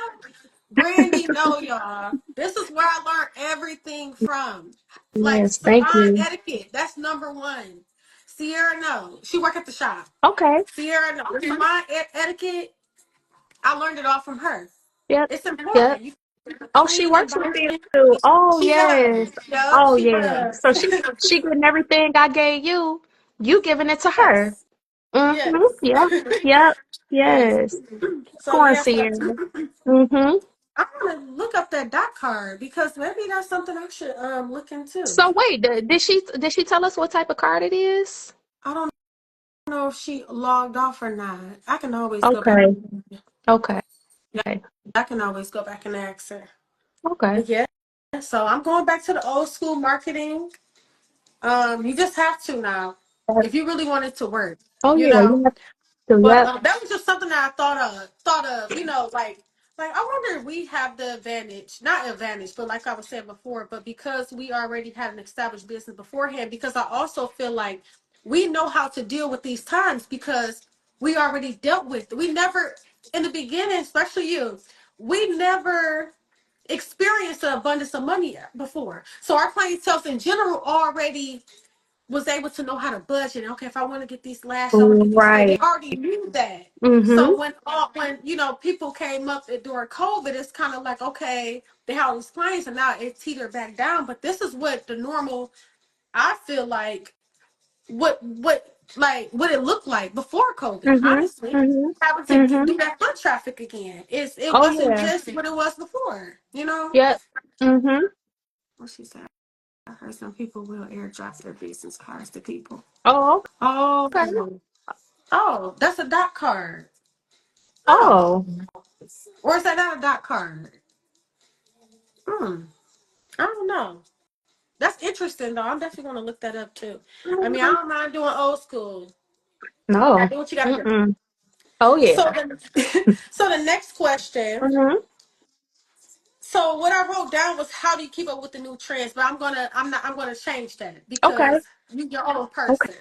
Brandy know y'all. This is where I learned everything from. Like Yes, thank salon you. etiquette. That's number one. Sierra know. She work at the shop. Okay. Sierra know. Salon etiquette. I learned it all from her. Yep. It's Yep. important. You Oh, she clean works with you environment. too. Oh, She does. yes. Yup, Oh, she yeah. does. So she getting everything I gave you. You giving it to her. Yes. Mm-hmm. Yes. Yep. Yep. Yes. Yes. Keep So going, yes, Sierra. Mm-hmm. I'm gonna look up that dot card because maybe that's something I should look into. So wait, did she tell us what type of card it is? I don't know if she logged off or not. I can always go back. Okay. Okay. Yeah, I can always go back and ask her. Okay. But yeah, so I'm going back to the old school marketing. You just have to now if you really want it to work. Oh You yeah, know. you have to. But Yep. that was just something that I thought of, like I wonder if we have the advantage, not advantage, but like I was saying before, but because we already had an established business beforehand, because I also feel like we know how to deal with these times because we already dealt with. We never, in the beginning, especially you, we never experienced an abundance of money before. So our clientele in general already was able to know how to budget. Okay, if I want to get these lashes, I want to get these hair. They Right. already knew that. Mm-hmm. So when people came up during COVID, it's kind of like okay, they had all these clients, and now it's teetered back down. But this is what the normal. I feel like what it looked like before COVID. Mm-hmm. Honestly, Mm-hmm. having to Mm-hmm. do that foot traffic again. It Oh wasn't yeah. just what it was before. You know. Yep. Mm-hmm. What she said. I heard some people will airdrop their business cards to people. Oh, okay. Oh. Oh, that's a dot card. Oh, Oh. or is that not a dot card? Hmm. I don't know. That's interesting though. I'm definitely gonna look that up too. I mean, I Mhm. don't mind doing old school. Gotta No. do what you gotta do. Mm-mm. Oh So yeah. so the next question. Mm-hmm. So what I wrote down was how do you keep up with the new trends? But I'm gonna change that Okay. because you're your own person.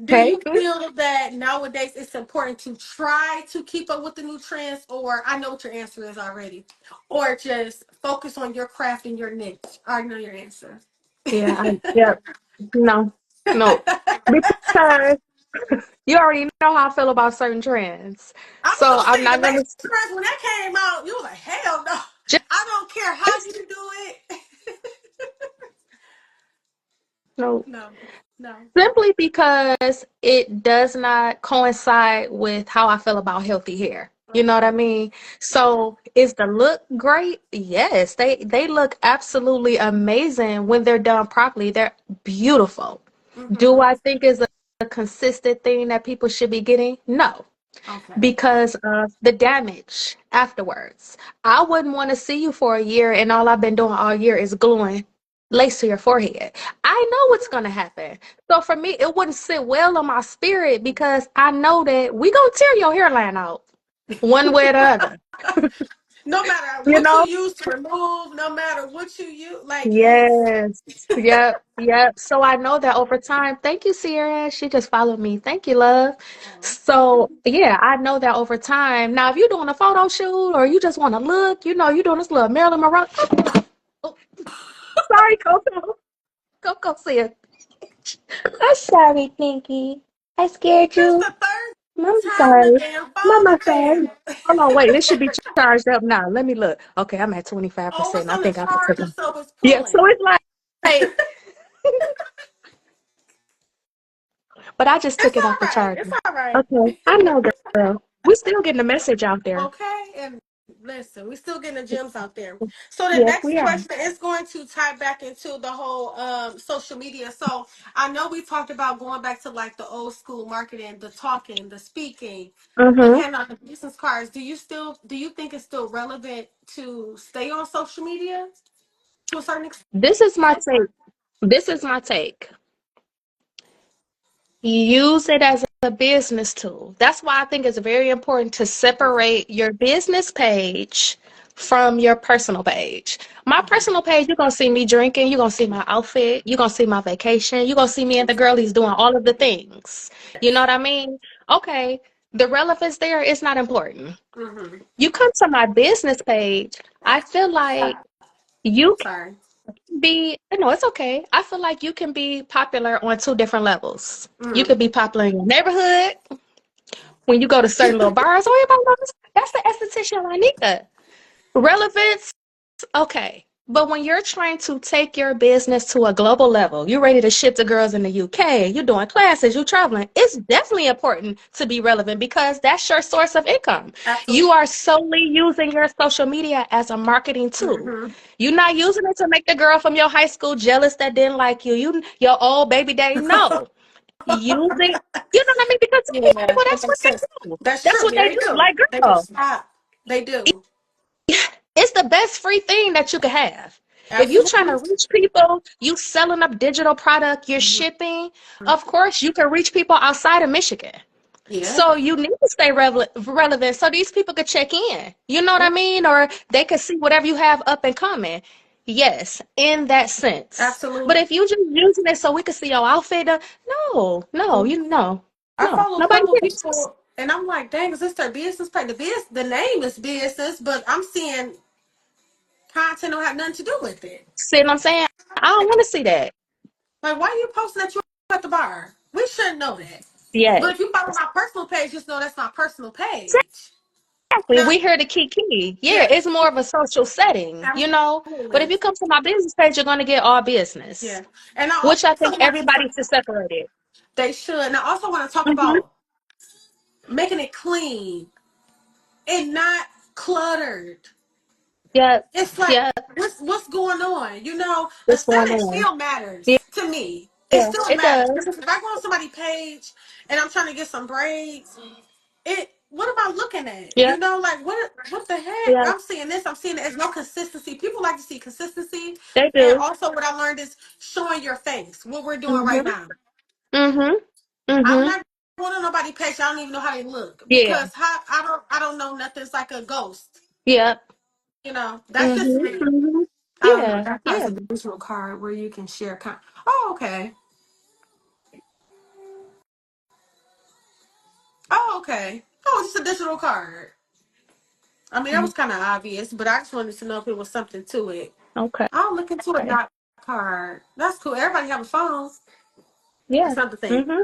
Do Okay. you feel that nowadays it's important to try to keep up with the new trends, or I know what your answer is already, or just focus on your craft and your niche? I already know your answer. Yeah. Yep. No. No. Because you already know how I feel about certain trends. I was So gonna I'm say the not gonna lace trends when that came out, you was like, hell no. I don't care how just you do it. no. No, no. Simply because it does not coincide with how I feel about healthy hair. You know what I Okay. mean? Okay. So is the look great? Yes, they look absolutely amazing when they're done properly. They're beautiful. Do Mm-hmm. I think is a consistent thing that people should be getting? No, Okay. because of the damage afterwards. I wouldn't want to see you for a year and all I've been doing all year is gluing lace to your forehead. I know what's gonna happen. So for me, it wouldn't sit well on my spirit because I know that we gonna tear your hairline out one way or the other. No matter You what you know? use to remove, no matter what you use, like it's. Yes. Yep. Yep. So I know that over time. Thank you, Sierra. She just followed me. Thank you, love. Oh. So yeah, I know that over time. Now, if you're doing a photo shoot or you just want to look, you're doing this little Marilyn Monroe. Oh, sorry, Coco. Coco said, I'm sorry, Pinky. I scared It's you. the third Mama time the sorry. damn phone Mama that sorry. failed. Hold on, wait. This should be charged up now. Let me look. Okay, I'm at Oh, 25%. it's I on the think I can take charger, them. so it's Yeah, so pulling. it's like, but I just It's took it all off the right. It's charger. all right. Okay, I know, girl. We still getting the message out there. Okay, and Listen, we still getting the gems out there. So the Yes, next we are. question is going to tie back into the whole social media. So I know we talked about going back to like the old school marketing, the talking, the speaking, the Mm-hmm. hand on the business cards. Do you think it's still relevant to stay on social media to a certain extent? This is my take. This is my take. Use it as a business tool. That's why I think it's very important to separate your business page from your personal page. My personal page, you're gonna see me drinking, you're gonna see my outfit, you're gonna see my vacation, you're gonna see me and the girlies doing all of the things. You know what I mean? Okay, the relevance there is not important. Mm-hmm. You come to my business page, I feel like you Sorry. be no, it's okay. I feel like you can be popular on two different levels. You Mm-hmm. could be popular in your neighborhood when you go to certain little bars. Oh, everybody knows that's the esthetician Ronika. Relevance, okay. But when you're trying to take your business to a global level, you're ready to ship to girls in the UK, you're doing classes, you're traveling, it's definitely important to be relevant because that's your source of income. You Absolutely. are solely using your social media as a marketing tool. Mm-hmm. You're not using it to make the girl from your high school jealous that didn't like you. Your old baby daddy. No. Use it. You know what I mean? Because some Yeah, people, that that's what makes they sense. do. That's That's true. what Yeah, they they do. do. Like, They girl, just stop. They do. it's the best free thing that you could have. If you're trying Absolutely. to reach people, you selling up digital product, you're Mhm. shipping, of course you can reach people outside of Michigan. Yeah. So you need to stay relevant so these people could check in. You know what I Yeah. mean? Or they could see whatever you have up and coming. Yes, in that sense. But Absolutely. if you just using it so we could see your outfit, no, no, Mhm. you know, I no, follow a nobody couple cares. people, and I'm like, dang, is this their business page? The name is business, but I'm seeing content don't have nothing to do with it. See what I'm saying? I don't want to see that. Like, why are you posting that you're at the bar? We shouldn't know that. Yes. But if you follow my personal page, just know that's my personal page. Exactly. Now, We here to kiki. Yeah, yeah, it's more of a social setting, you know. But if absolutely. you come to my business page, you're gonna get all business, Yeah. And I which I think also want to everybody talk, should separate it. they should. And I also want to talk Mm-hmm. about making it clean and not cluttered. Yep. It's like Yep. what's going on? You know, What's going aesthetic on? still Yeah, matters to me. It yeah, still it matters does. because if I go on somebody's page and I'm trying to get some braids, it what am I looking at? You Yep. know, like what the heck? Yeah, I'm seeing this. I'm seeing it. There's no consistency. People like to see consistency, they and do. also what I learned is showing your face. What we're doing right Mm-hmm. now. Mm-hmm. I'm Mm-hmm. not going on nobody's page. I don't even know how they look Yeah. because how I don't know nothing. It's like a ghost. Yep. You know, that's just Mm-hmm. me. Mm-hmm. I don't know. Yeah. That has Yeah. a digital card where you can share. Oh, okay. Oh, okay. Oh, it's just a digital card. I mean, that was kind of obvious, but I just wanted to know if it was something to it. Okay. I'll look into a dot card. That's cool. Everybody have a phone. Yeah. It's not the thing. Mm-hmm.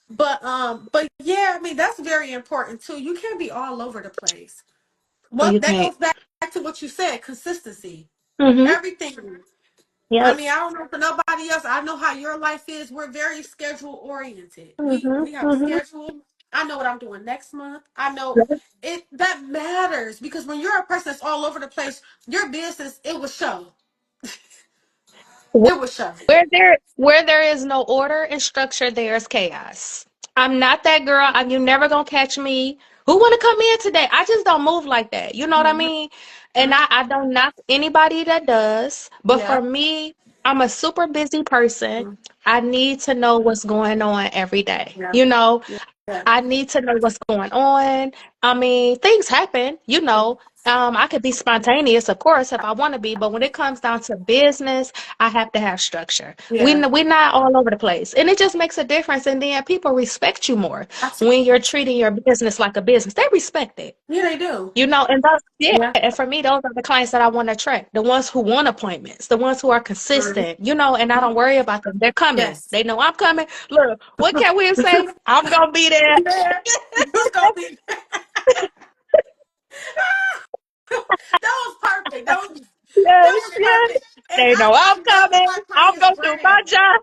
But yeah, I mean that's very important too. You can't be all over the place. Oh, Well, you that can't. goes back to what you said, consistency. Mm-hmm. Everything. I Yep. mean, I don't know for nobody else. I know how your life is. We're very schedule oriented. We Mm-hmm. we have a Mm-hmm. schedule. I know what I'm doing next month. I know Yep. it that matters because when you're a person that's all over the place, your business it will show. It will show. Where there is no order and structure, there's chaos. I'm not that girl. You never gonna catch me. Who wanna come in today? I just don't move like that. You know what I Mm-hmm. mean? And I don't knock anybody that does. But Yeah. for me, I'm a super busy person. I need to know what's going on every day. Yeah. You know, Yeah. Yeah. I need to know what's going on. I mean, things happen, you know. I could be spontaneous, of course, if I want to be, but when it comes down to business, I have to have structure. Yeah. We're not all over the place, and it just makes a difference. And then people respect you more Absolutely. when you're treating your business like a business. They respect it, Yeah, they do. you know. And those, yeah, Yeah. and for me, those are the clients that I want to attract. The ones who want appointments, the ones who are Mhm. consistent, you know. And I don't worry about them. They're coming. Yes. They know I'm coming. Look, what can we say? I'm gonna be there. Yeah. Who's gonna be that was perfect. That Yes, was yes. perfect. And They know I'm that was coming. my I'm client's gonna do my brand. job.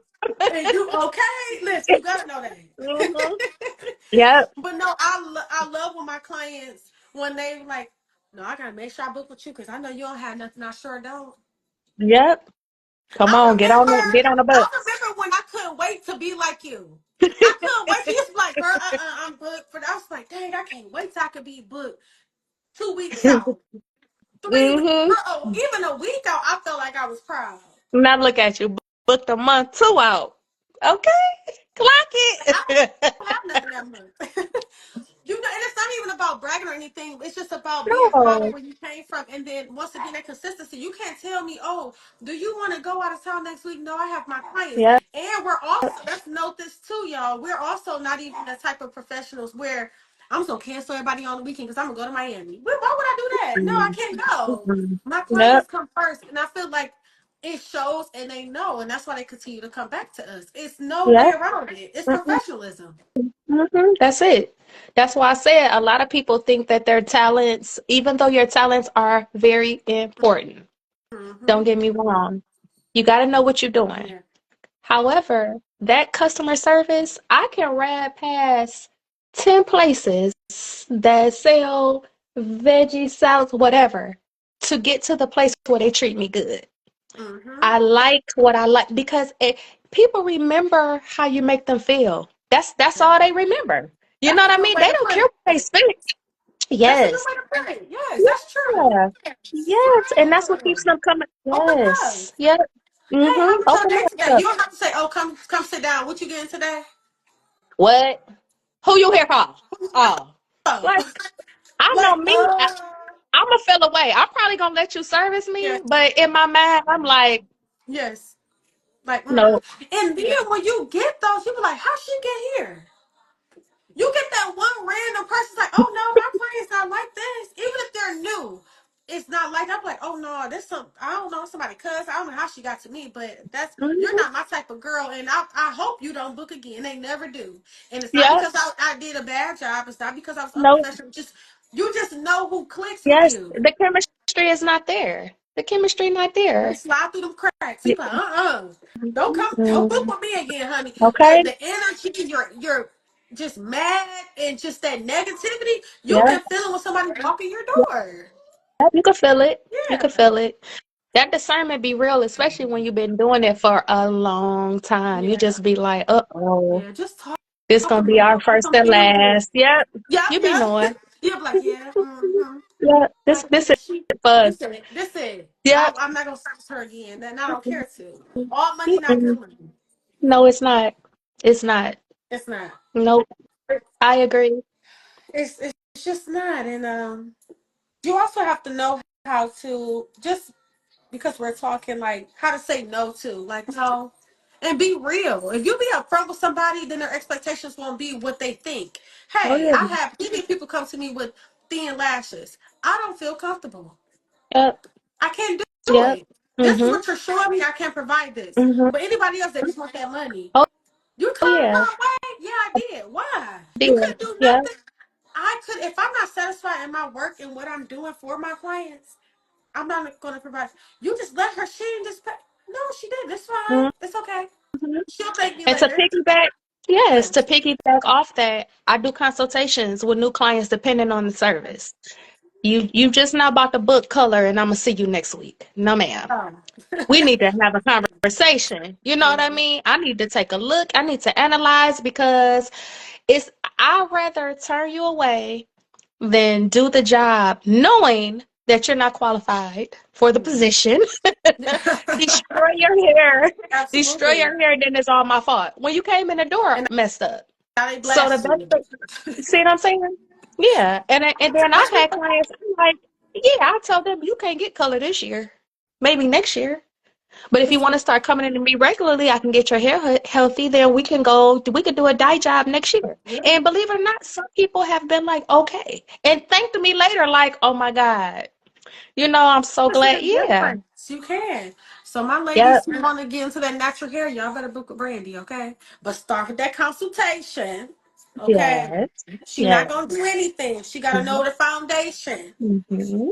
And you okay? Listen, you gotta know hmm that. Yep. But no, I love when my clients when they like. No, I gotta make sure I book with you because I know you don't have nothing. I sure don't. Yep. Come I on, remember, get on the I bus. remember when I couldn't wait to be like you. I couldn't wait. She used to be like, girl, I'm booked for. I was like, dang, I can't wait till I could be booked 2 weeks out, 3 weeks, Mm-hmm. girl. Even a week out, I felt like I was proud. Now look at you, booked a month, 2 out. Okay, clock I it. don't have nothing that month. You know, and it's not even about bragging or anything. It's just about being proud of No. where you came from. And then once again, that consistency. You can't tell me, oh, do you want to go out of town next week? No, I have my clients. Yep. And we're also, let's note this too, y'all. We're also not even the type of professionals where I'm just going to cancel everybody on the weekend because I'm going to go to Miami. Well, why would I do that? No, I can't go. Mhm. My Yep. clients come first. And I feel like it shows and they know. And that's why they continue to come back to us. It's no way Yep. around it. It's Mhm. professionalism. That's it. That's why I said a lot of people think that their talents, even though your talents are very important, Mm-hmm. don't get me wrong. You got to know what you're doing. Yeah. However, that customer service, I can ride past 10 places that sell veggie salads, whatever, to get to the place where they treat me good. Mm-hmm. I like what I like because people remember how you make them feel. That's Yeah. all they remember. You know That's a what I good mean? way They to don't put care it. what they spend. That's a good Yes. way to put it. Yes, that's true. Yeah. Yes. And that's what keeps Mm. them coming. Open up. Yes. Yep. Hey, how was your Open day today? up. You don't have to say, "Oh, come sit down." What you getting today? What? Who you here for? Oh. Oh, Like, I know like me. I'm going to feel away. I'm probably going to let you service yes, me. But in my mind, I'm like, yes, like no. And then when you get those, you be like, "How she get here?" You get that one random person's like, oh no, my client's not like this. Even if they're new, it's not like I'm like, oh no, this some I don't know somebody cuz I don't know how she got to me, but that's you're Mhm. not my type of girl, and I hope you don't book again. They never do, and it's not Yep. because I did a bad job. It's not because I was No. unprofessional. Just you just know who clicks with Yes. you. The chemistry is not there. The chemistry not They there. slide through them cracks. You Yeah. like, don't book Mm. with me again, honey. Okay. The energy, you're just mad and just that negativity, you Yeah. can feel it when somebody walk in your Yeah. door. You can feel it. You can Yeah, feel it. That discernment be real, especially when you've been doing it for a long time. You yeah, just be like, uh-oh, yeah. Just this gonna talking be to our them. It's first gonna and feel good. last. Yep. Yeah, You be yeah. knowing. You'll be like, yeah, mm-hmm. Yeah. This Like, this yeah, is she, fun. this is. Yep. I'm not gonna service her again, and I don't care to. All money, not Mm-mm. good money. No, it's not. It's not. It's not. Nope. I agree. It's just not, and you also have to know how to just because we're talking like how to say no to like no and be real. If you be upfront with somebody, then their expectations won't be what they think. Oh Hey, yeah. I have plenty of people come to me with thin lashes. I don't feel comfortable. Yep. I can't do Yep. it. This is Mm-hmm. what you're showing me. I can't provide this. Mm-hmm. But anybody else that just want that money, Oh, you oh turned yeah. my way. Yeah, I did. Why? You Dear. couldn't do Yeah. nothing. I could if I'm not satisfied in my work and what I'm doing for my clients. I'm not going to provide. You just let her. She didn't just pay. No, she didn't. It's fine. It's okay. Mm-hmm. She'll thank me And to later. piggyback, yes, Yeah. to piggyback off that, I do consultations with new clients depending on the service. You just not about to book color and I'm gonna see you next week. No, ma'am. Oh. We need to have a conversation. You know what I Mhm. mean? I need to take a look. I need to analyze because it's I'd rather turn you away than do the job knowing that you're not qualified for the Yeah. position. Destroy your hair. Destroy Absolutely. your hair, then it's all my fault. When you came in the door, And messed up. now they So the blast best you. thing, see what I'm saying? Yeah. And then I That's had what. clients I'm like, yeah, I told them you can't get color this year. Maybe next year. But if you That's want what. to start coming in to me regularly, I can get your hair healthy. Then we could do a dye job next year. Yeah. And believe it or not, some people have been like, okay. And thanked me later, like, oh my God. I'm so That's glad. the Yeah. difference. You can. So my ladies Yep. who want to get into that natural hair, y'all better book with Brandy, okay? But start with that consultation, okay? Yes. She not Yes. gonna do anything. She gotta know the foundation, Mm-hmm.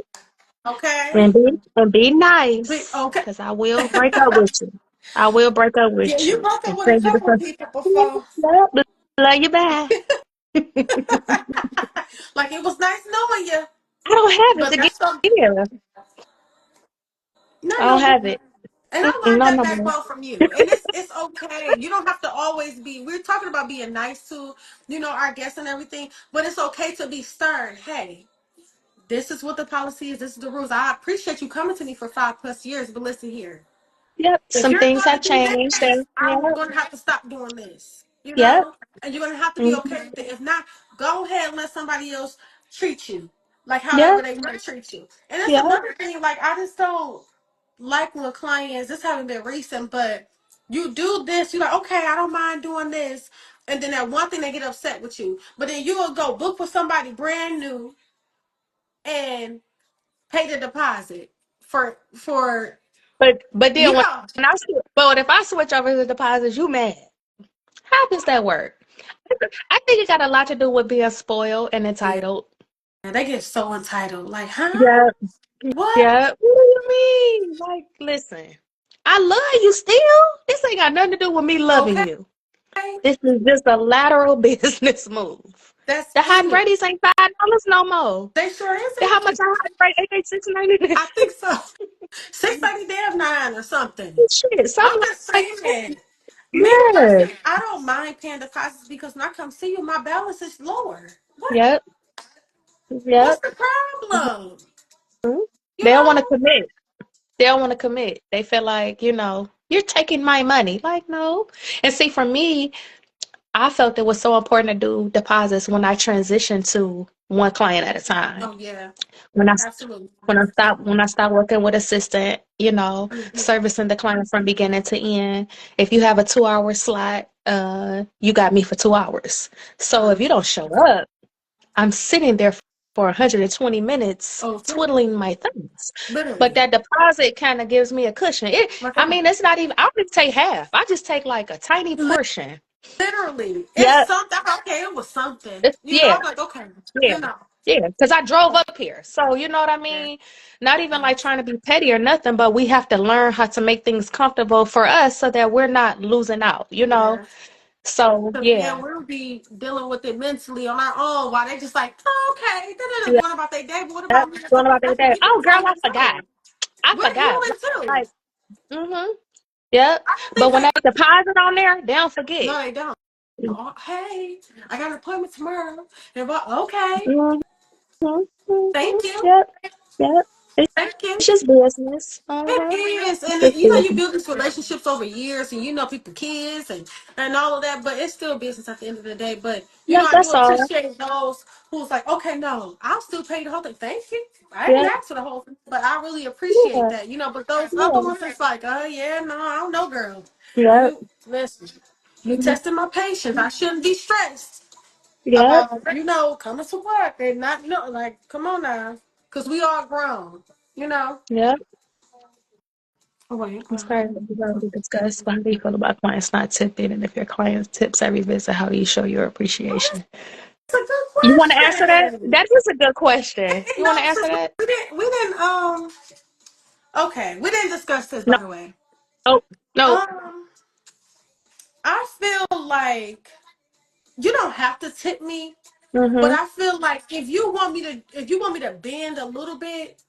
okay? And be nice, Okay. because I will break up with you. I will break up Yeah, with you you broke up and with a send you the couple of first. people before. Yep. Love you back. Like it was nice knowing you. I don't have it But to that's some give. I not don't no have more. it. And I Mm-mm, learned no, that no back more. well from you. And it's okay. You don't have to always be. We're talking about being nice to, our guests and everything. But it's okay to be stern. Hey, this is what the policy is. This is the rules. I appreciate you coming to me for 5+ years, but listen here. Yep, If some you're things going have to do changed. this, Yep, I'm going to have to stop doing this. yep. And you're going to have to be Mm-hmm. okay with it. If not, go ahead and let somebody else treat you like however Yep, they want to treat you. And that's yep. another thing. Like I just don't like when clients. This haven't been recent, but you do this. You're like, okay, I don't mind doing this. And then that one thing they get upset with you. But then you will go book for somebody brand new and pay the deposit for But then yeah. but if I switch over to the deposits, you mad. How does that work? I think it got a lot to do with being spoiled and Yeah, entitled. they get so entitled. Like, huh? Yeah, What? yeah. What do you mean? Like, listen, I love you still. This ain't got nothing to do with me loving Okay, you. This is just a lateral business move. that's The hot and it. ready's ain't $5 no more. They sure The how much isn't. a hot and ready? Ain't they 6.99? I think so. 6.90 damn 9 or something. Shit, I'm something just like saying. Me yeah. personally, I don't mind paying deposits because when I come see you, my balance is lower. What? Yep, What's yep. the problem? Mhm. You They don't want to know? commit. They don't want to commit. They feel like, you're taking my money. Like, no. And see, for me, I felt it was so important to do deposits when I transitioned to one client at a time. Oh yeah, When I absolutely. when I stopped working with assistant, Mhm. servicing the client from beginning to end. If you have a 2-hour slot, you got me for 2 hours. So if True. you don't show up, I'm sitting there for 120 minutes Okay. twiddling my thumbs. But Literally. that deposit kind of gives me a cushion. Like I I'm mean, it's not even, I don't even take half. I just take like a tiny portion. literally. It's Yeah. something. Okay, it was something. Yeah. I'm like, okay, Yeah. you know. Yeah. Because I drove up here. So, you know what I Yeah. mean? Not even like trying to be petty or nothing, but we have to learn how to make things comfortable for us so that we're not losing out. Yeah. So, Because then yeah. we'll be dealing with it mentally on our own while they just like, oh, okay, da-da-da, Yeah. going about their day. But what about me? Going about that day. You Oh, girl, I human forgot. too. I We're forgot. human too. Like, mm-hmm. Yep. I don't But think when they. that deposit on there, they don't forget. No, they don't. Oh, hey, I got an appointment tomorrow. They're like, okay, Mm-hmm. thank you, Yep. Yep. It's thank you. just business. It Uh-huh. is, It's and just you business. build these relationships over years, and people kids and all of that. But it's still business at the end of the day. But Yep, I do that's all. appreciate those who's like, okay, no, I'll still pay the whole thing. Thank you. I didn't Yep. ask for the whole thing, but I really appreciate Yeah. that. But those other Yeah. ones, it's like, oh yeah, no, I don't know, girl. Yep. You listen. You Mhm. testing my patience. I shouldn't be stressed Yep. about coming to work and not like, come on now, because we all grown. You know. Yep. Oh wait. It's part of we've already discussed. How do you feel about clients not tipping? And if your client tips every visit, how do you show your appreciation? It's a good You want to answer that? question. That is a good question. You want to answer Since that? we didn't okay, we didn't discuss this No. by the way. Oh, no. Um, I feel like you don't have to tip me, but Mm-hmm. I feel like if you want me to bend a little bit,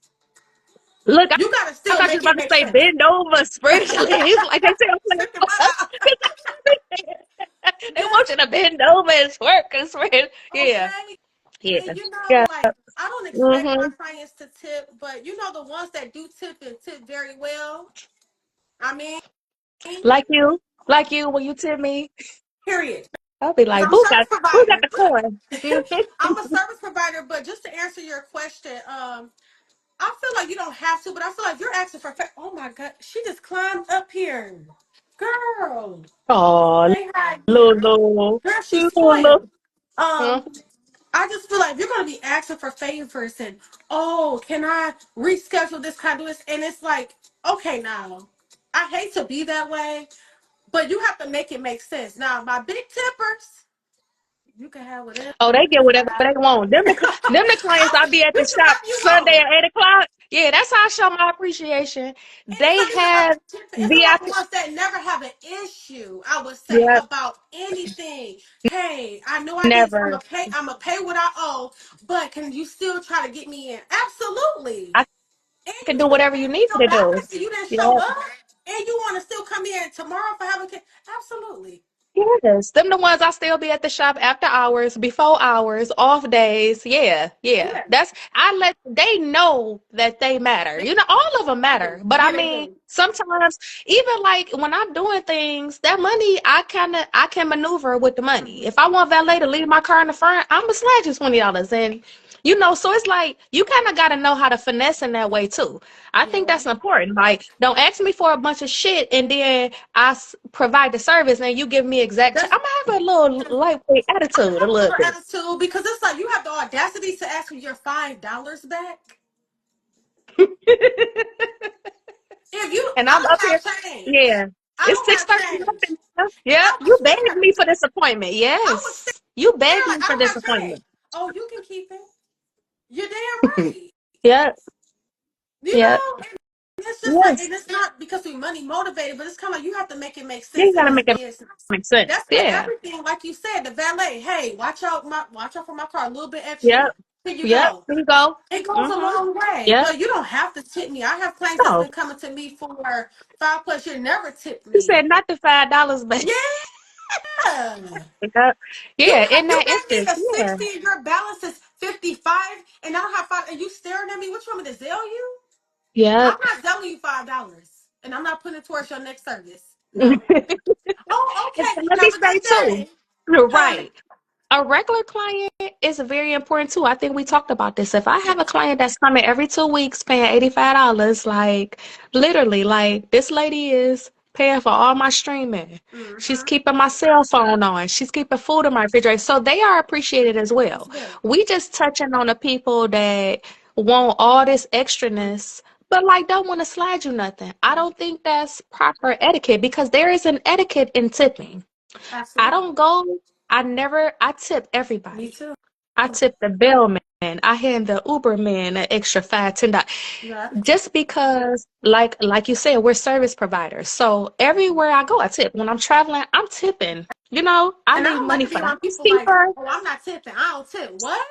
Look, you gotta I still thought you make were it about to make say sense. bend over, spread your legs like they say on Stick your butt Playboy. out. They Yes, want you to bend over and twerk and spread. Yeah, okay. yeah, And yeah. like I don't expect my Mm-hmm. clients to tip, but the ones that do tip and tip very well. I mean, Like you, when you tip me, period. I'll be Because like, I'm a service who got provider. the coin? I'm a service provider, but just to answer your question, I feel like you don't have to, but I feel like you're asking for. Oh my god, she just climbed up here, girl. Oh, Say hi again, Lulu, girl. She's Lulu. spoiled. Hmm? I just feel like if you're gonna be asking for favors and can I reschedule this kind of this, and it's like, okay, now I hate to be that way, but you have to make it make sense. Now, my big tippers, you can have whatever Oh, they get you whatever got. they want. Them the clients I be at We the can shop whatever you Sunday want. at 8 o'clock. Yeah, that's how I show my appreciation. And it's They not even about have the tipping. It's about VIP. ones that never have an issue, I would say, Yep, about anything. Hey, I know I did. I'm Never. gonna pay. I'm gonna pay what I owe, but can you still try to get me in? Absolutely. I And can you do didn't whatever you pay need your me to do. balance, and you didn't show Yep. up, and you want to still come in tomorrow for having kids. Absolutely. Yes, them the ones I still be at the shop after hours, before hours, off days. Yeah, yeah. Yeah. That's I let they know that they matter. They You know, all of them matter. do. But I Yeah, they mean, do. sometimes even like when I'm doing things, that money I can maneuver with the money. Mhm. If I want valet to leave my car in the front, I'm gonna slide you $20. And you know, so it's like you kind of got to know how to finesse in that way too. I think Yeah. that's important. Like, don't ask me for a bunch of shit and then provide the service and you give me exact. That's I'm gonna have a little lightweight I attitude, a have a little little bit. attitude because it's like you have the audacity to ask for your $5 back. If you, And I'm I up don't here. have change. Yeah, I it's don't six have thirty change. nothing. Yep, I you was begged there. me for this appointment. I was Yes, you there begged like me I for don't this have change. appointment. Oh, you can keep it. You're damn right. Yep, You yep, know, and it's just like, yes. and it's not because we're money motivated, but it's kind of like you have to make You sense in gotta this make it business. make sense. That's like Yeah. everything, like you said, the valet. Hey, watch out for my car, a little bit extra. Yep. Here you Yep. go. Here you go. It goes a Mm-hmm. long way, Yep. but you don't have to tip me. I have clients that's No. been coming to me for 5+ years, never tipped You said me. not the $5 back. Yeah. Yep. Yeah, in You that gave me instance, the yeah. 60, your balance is 55, and I don't have five, and you staring at me. What you want me to sell you? I'm Yep. not selling you $5, and I'm not putting it towards your next service. No. Oh, And okay. let me Have a say good too, day. Huh? right. A regular client is very important too. I think we talked about this. If I have a Yes. client that's coming every 2 weeks paying $85, like literally, like this lady is paying for all my streaming. She's Mm-hmm. keeping my cell phone on. She's keeping food in my refrigerator. So they are appreciated as That's well. good. We just touching on the people that want all this extraness, but like don't want to slide you nothing. I Mm-hmm. don't think that's proper etiquette because there is an etiquette in tipping. I Absolutely. don't go, I tip Me everybody. too. I tip the bellman. I hand the Uber man an extra five, $10. Yeah. Just because, like you said, we're service providers. So everywhere I go, I tip. When I'm traveling, I'm tipping. You know, I And I leave don't like money to for be the on people like, housekeeper. oh, I'm not tipping. I don't tip. What?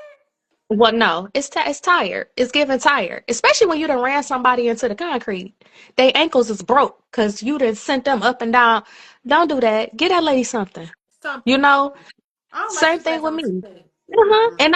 Well, no, it's tired. It's giving tired, especially when you done ran somebody into the concrete. They ankles is broke because you done sent them up and down. Don't do that. Get that lady something. You Something. know, I don't like same people thing that with don't me. tip. Uh-huh. Mm-mm. And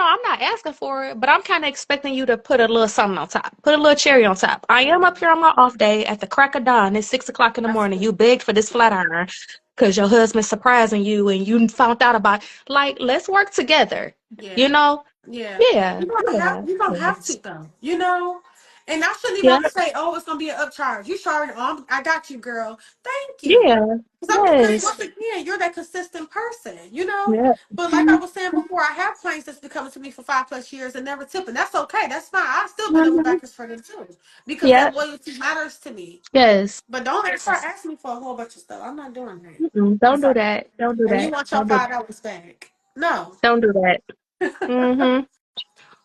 I'm not asking for it, but I'm kind of expecting you to put a little something on top, put a little cherry on top. I am up Yeah. here on my off day at the crack of dawn. It's 6 o'clock in the That's morning. good. You begged for this flat iron because your husband's surprising you and you found out about. Like, let's work together. You Yeah. know? Yeah. Yeah. Yeah. You don't have Yes. to though. You know? And I shouldn't even have Yep. to say, oh, it's gonna be an upcharge. You charge, oh, I got you, girl. Thank you. Yeah. Because Yes. once again, you're that consistent person, you know? Yep. But like I was saying before, I have clients that's been coming to me for 5+ years and never tipping. That's okay. That's fine. I've still been double Mm-hmm. backers for them too. Because that Yep. loyalty matters to me. Yes. But don't ever start asking me for a whole bunch of stuff. I'm not doing that. Mm-mm. I'm Don't do sorry. that. Don't do And you that. want your Don't do that. $5 back. No. Don't do that. Mm-hmm.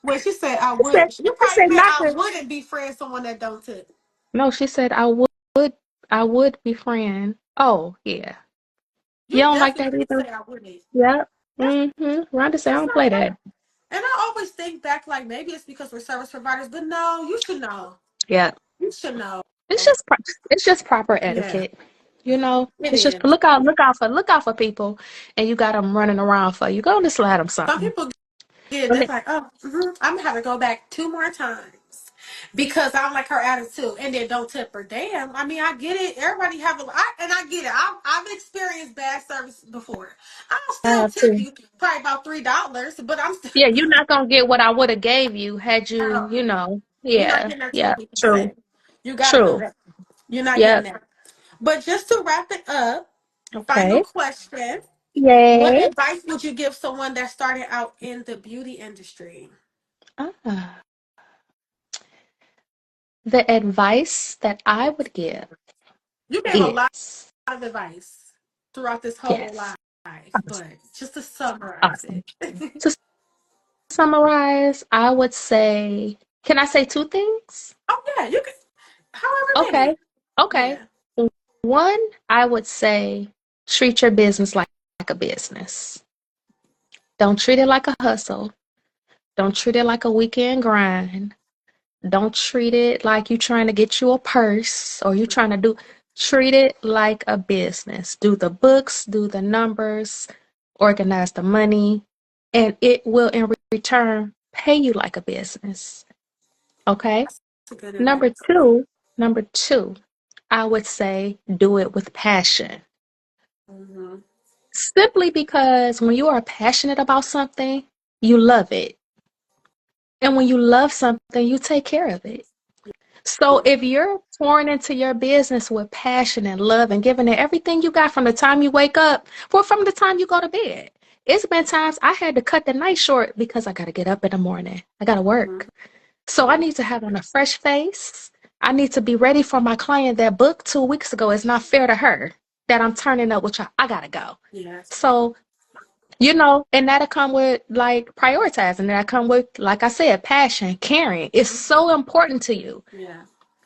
Well, she said I She said, would. You she probably said meant not I to. wouldn't be friends with someone that don't tip. No, she said I would befriend. Oh, yeah. You You don't like that definitely did either? say I wouldn't. Yep. That's Rhonda said I that's don't not play right. that. And I always think back like maybe it's because we're service providers, but no, you should know. Yeah. You should know. It's just it's just proper Yeah, etiquette. You know, it it's just is. look out for people, and you got them running around for you. Go and slide them Some something. people get it. Go They're ahead. like, oh, I'm gonna have to go back 2 more times because I don't like her attitude, and then don't tip her. Damn. I mean, I get it. Everybody have and I get it. I've experienced bad service before. I'll I still have tip to. you probably about $3, but I'm still Yeah, you're not gonna get what I would have gave you had at you, all. you know. You're not Yeah. getting that Yeah. 20%. True. You gotta know True. that. You're not getting Yep. that. But just to wrap it up, final Okay. question. What Yay. advice would you give someone that started out in the beauty industry? Ah. The advice that I would give You gave a lot is of advice throughout this whole yes. life, but just to summarize Awesome. it. To summarize, I would say, can I say two things? Oh yeah, you can however Okay. many. Okay. Yeah. One, I would say treat your business like a business. Don't treat it like a hustle. Don't treat it like a weekend grind. Don't treat it like you trying to get you a purse or you trying to do. Treat it like a business. Do the books, do the numbers, organize the money, and it will in return pay you like a business. Okay? That's a good Number advice. two, number two, I would say do it with passion. Mm-hmm. Simply because when you are passionate about something, you love it. And when you love something, you take care of it. So Yeah. if you're pouring into your business with passion and love and giving it everything you got from the time you wake up, or from the time you go to bed. It's been times I had to cut the night short because I got to get up in the morning. I got to Mm-hmm. work. So I need to have on a fresh face. I need to be ready for my client that booked 2 weeks ago. It's not fair to her that I'm turning up with y'all. I got to go. Yes. So, and that'll come with like prioritizing. That'll come with, like I said, passion, caring. It's so important to you. Yeah.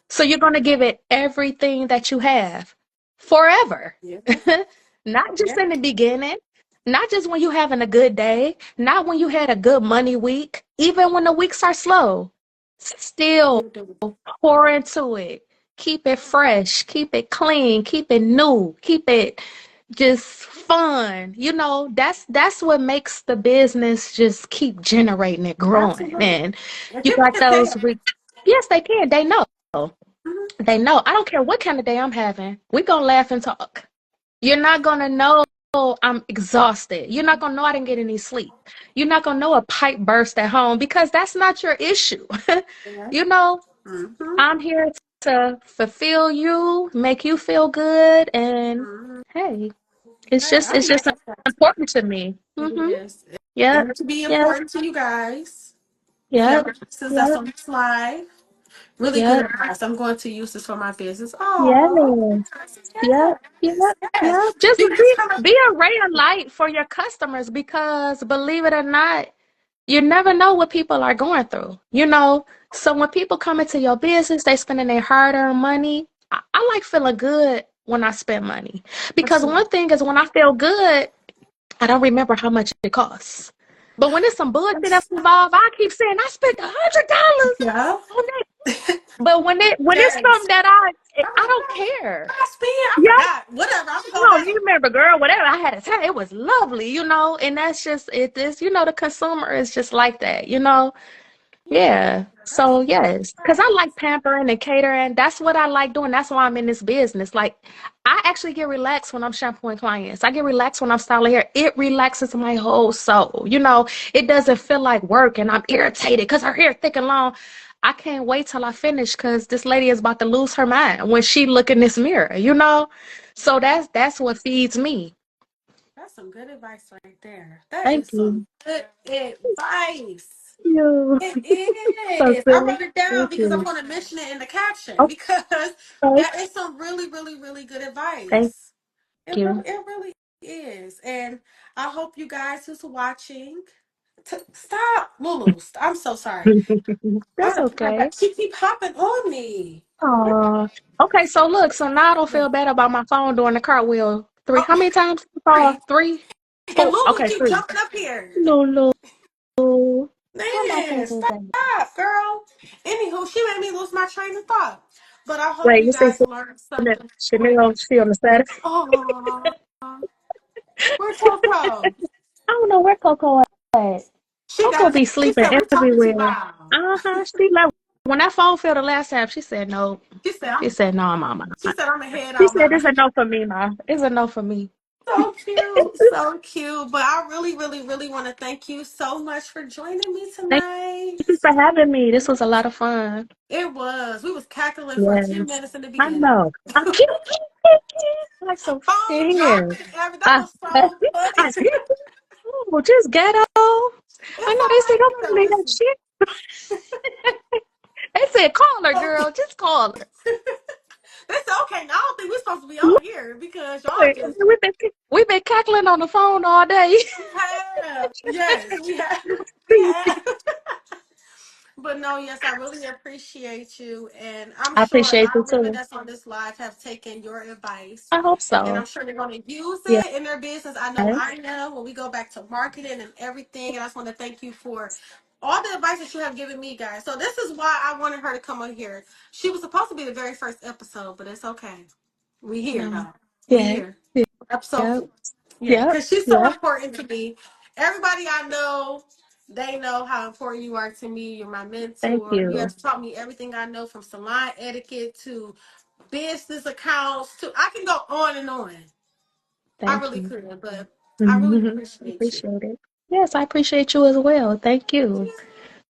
So you're going to give it everything that you have forever. Yeah. Not just Yeah. in the beginning, not just when you're having a good day, not when you had a good money week, even when the weeks are slow. Still You do. pour into it. Keep it fresh, keep it clean, keep it new, keep it just fun. That's what makes the business just keep generating and growing. Absolutely. And And you people got can those tell. yes, they can. They know. Mm-hmm. They know. I don't care what kind of day I'm having. We gonna laugh and talk. You're not gonna know I'm exhausted. You're not gonna know I didn't get any sleep. You're not gonna know a pipe burst at home because that's not your issue. Yeah. you know, Mm-hmm. I'm here to fulfill you, make you feel good, and Mm-hmm. hey, it's Hey, just I it's just like that. important to me. It is. Yep. It to be Yep. important to you guys. Yep. Since that's Yep. on this live. Really good Yep. advice. I'm going to use this for my business. Yes. Oh, Yep. yes, Yep. yes. Yep. Just You just kind of be a ray of light for your customers because believe it or not, you never know what people are going through. So when people come into your business, they spending their hard-earned money. I like feeling good when I spend money. Because absolutely. one thing is when I feel good, I don't remember how much it costs. But when it's some bullshit involved, I keep saying I spent $100 Yeah. on that. But when it's Yes. something that I'm I like, don't girl, care. I spin. I Yeah, forgot. Whatever. I'm I going don't back. you remember, girl, whatever I had to tell, it was lovely. And that's just it is, the consumer is just like that. Yeah. Yeah. That's So yes, because I right. like pampering and catering. That's what I like doing. That's why I'm in this business. Like I actually get relaxed when I'm shampooing clients. I get relaxed when I'm styling hair. It relaxes my whole soul. It doesn't feel like work and I'm irritated because her hair thick and long. I can't wait till I finish because this lady is about to lose her mind when she look in this mirror. So that's what feeds me. That's some good advice right there. That Thank is some you. good advice. You. It So is. I silly. wrote it down Thank because I'm you. going to mention it in the caption because Okay. that is some really, really, really good Thank advice. you. It really is. And I hope you guys who's watching stop, Lulu. I'm so sorry. I That's gotta put her okay. back. She keep hopping on me. Oh, okay. So look, so now I don't feel bad about my phone doing the cartwheel. Three. Oh, How many times? sorry. Three, And four. Lulu Okay, keep three. jumping up here. No, no. I'm not Man, feeling bad. stop, girl. Anywho, she made me lose my train of thought. But I hope Wait, you you say guys learned something. Chanel? She on the side. Oh, where's Coco? I don't know where Coco at. She Coco got be she sleeping said we talking too everywhere. loud. She left. When that phone fell the last time, she said no. She said She said no, mama. I'm gonna head She out, said mama. it's a no for me, ma. It's a no for me. So cute, so cute. But I really, really, really want to thank you so much for joining me Thank tonight. you for having me. This was a lot of fun. It was. We was cackling for a few Yes. minutes in the I beginning. know. I'm cute. Like some Phone hair. dropping. That I, was so I, funny. oh, just ghetto. I It's know they all said right. don't You put know, me that listen. shit. They said call her, Okay. girl. Just call her. They said, okay, now I don't think we're supposed to be on here because y'all just We've been cackling on the phone all day. we have. Yes, we have. We have. But no, yes, I really appreciate you, and I'm I sure a appreciate lot you of women too. that's on this live have taken your advice, I hope and I'm so. sure they're going to use Yeah. it in their business. I know I am when we go back to marketing and everything, and I just want to thank you for all the advice that you have given me, guys. So this is why I wanted her to come on here. She was supposed to be the very first episode, but it's okay. We here No. though. We Yeah. here. Episode Yep. 4. Yeah, Yep. because she's so Yep. important to me. Everybody I know, they know how important you are to me. You're my Thank mentor. You you. have taught me everything I know, from salon etiquette to business accounts to, I can go on and on. I Thank really you. could, but I really Hmm. appreciate you. Appreciate it. Yes, I appreciate you as well. Thank you.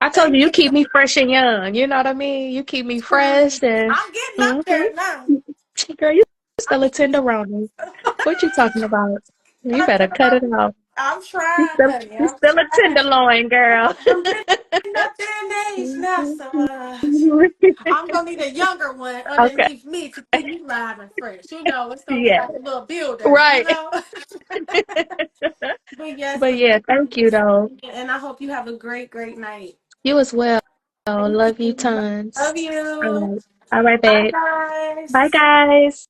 I told you, Thank you you. keep me fresh and young. You know what I mean? You keep me fresh and I'm getting hmm. up there now. Girl, you I'm, still a tenderoni. What you talking about? You better cut it I'm, off. I'm trying, honey. You I'm still a trying. tenderloin, girl. I'm getting up there in age now, so I'm gonna need a younger one Okay. underneath me to keep me live and fresh. You know, it's gonna be Yeah. like a little builder, you Right. know. But yes, But but yeah, thank you though. and I hope you have a great, great night. You as well. Thank Love you you. tons. Love All you. right. All right, Bye, babe. Bye, guys. guys.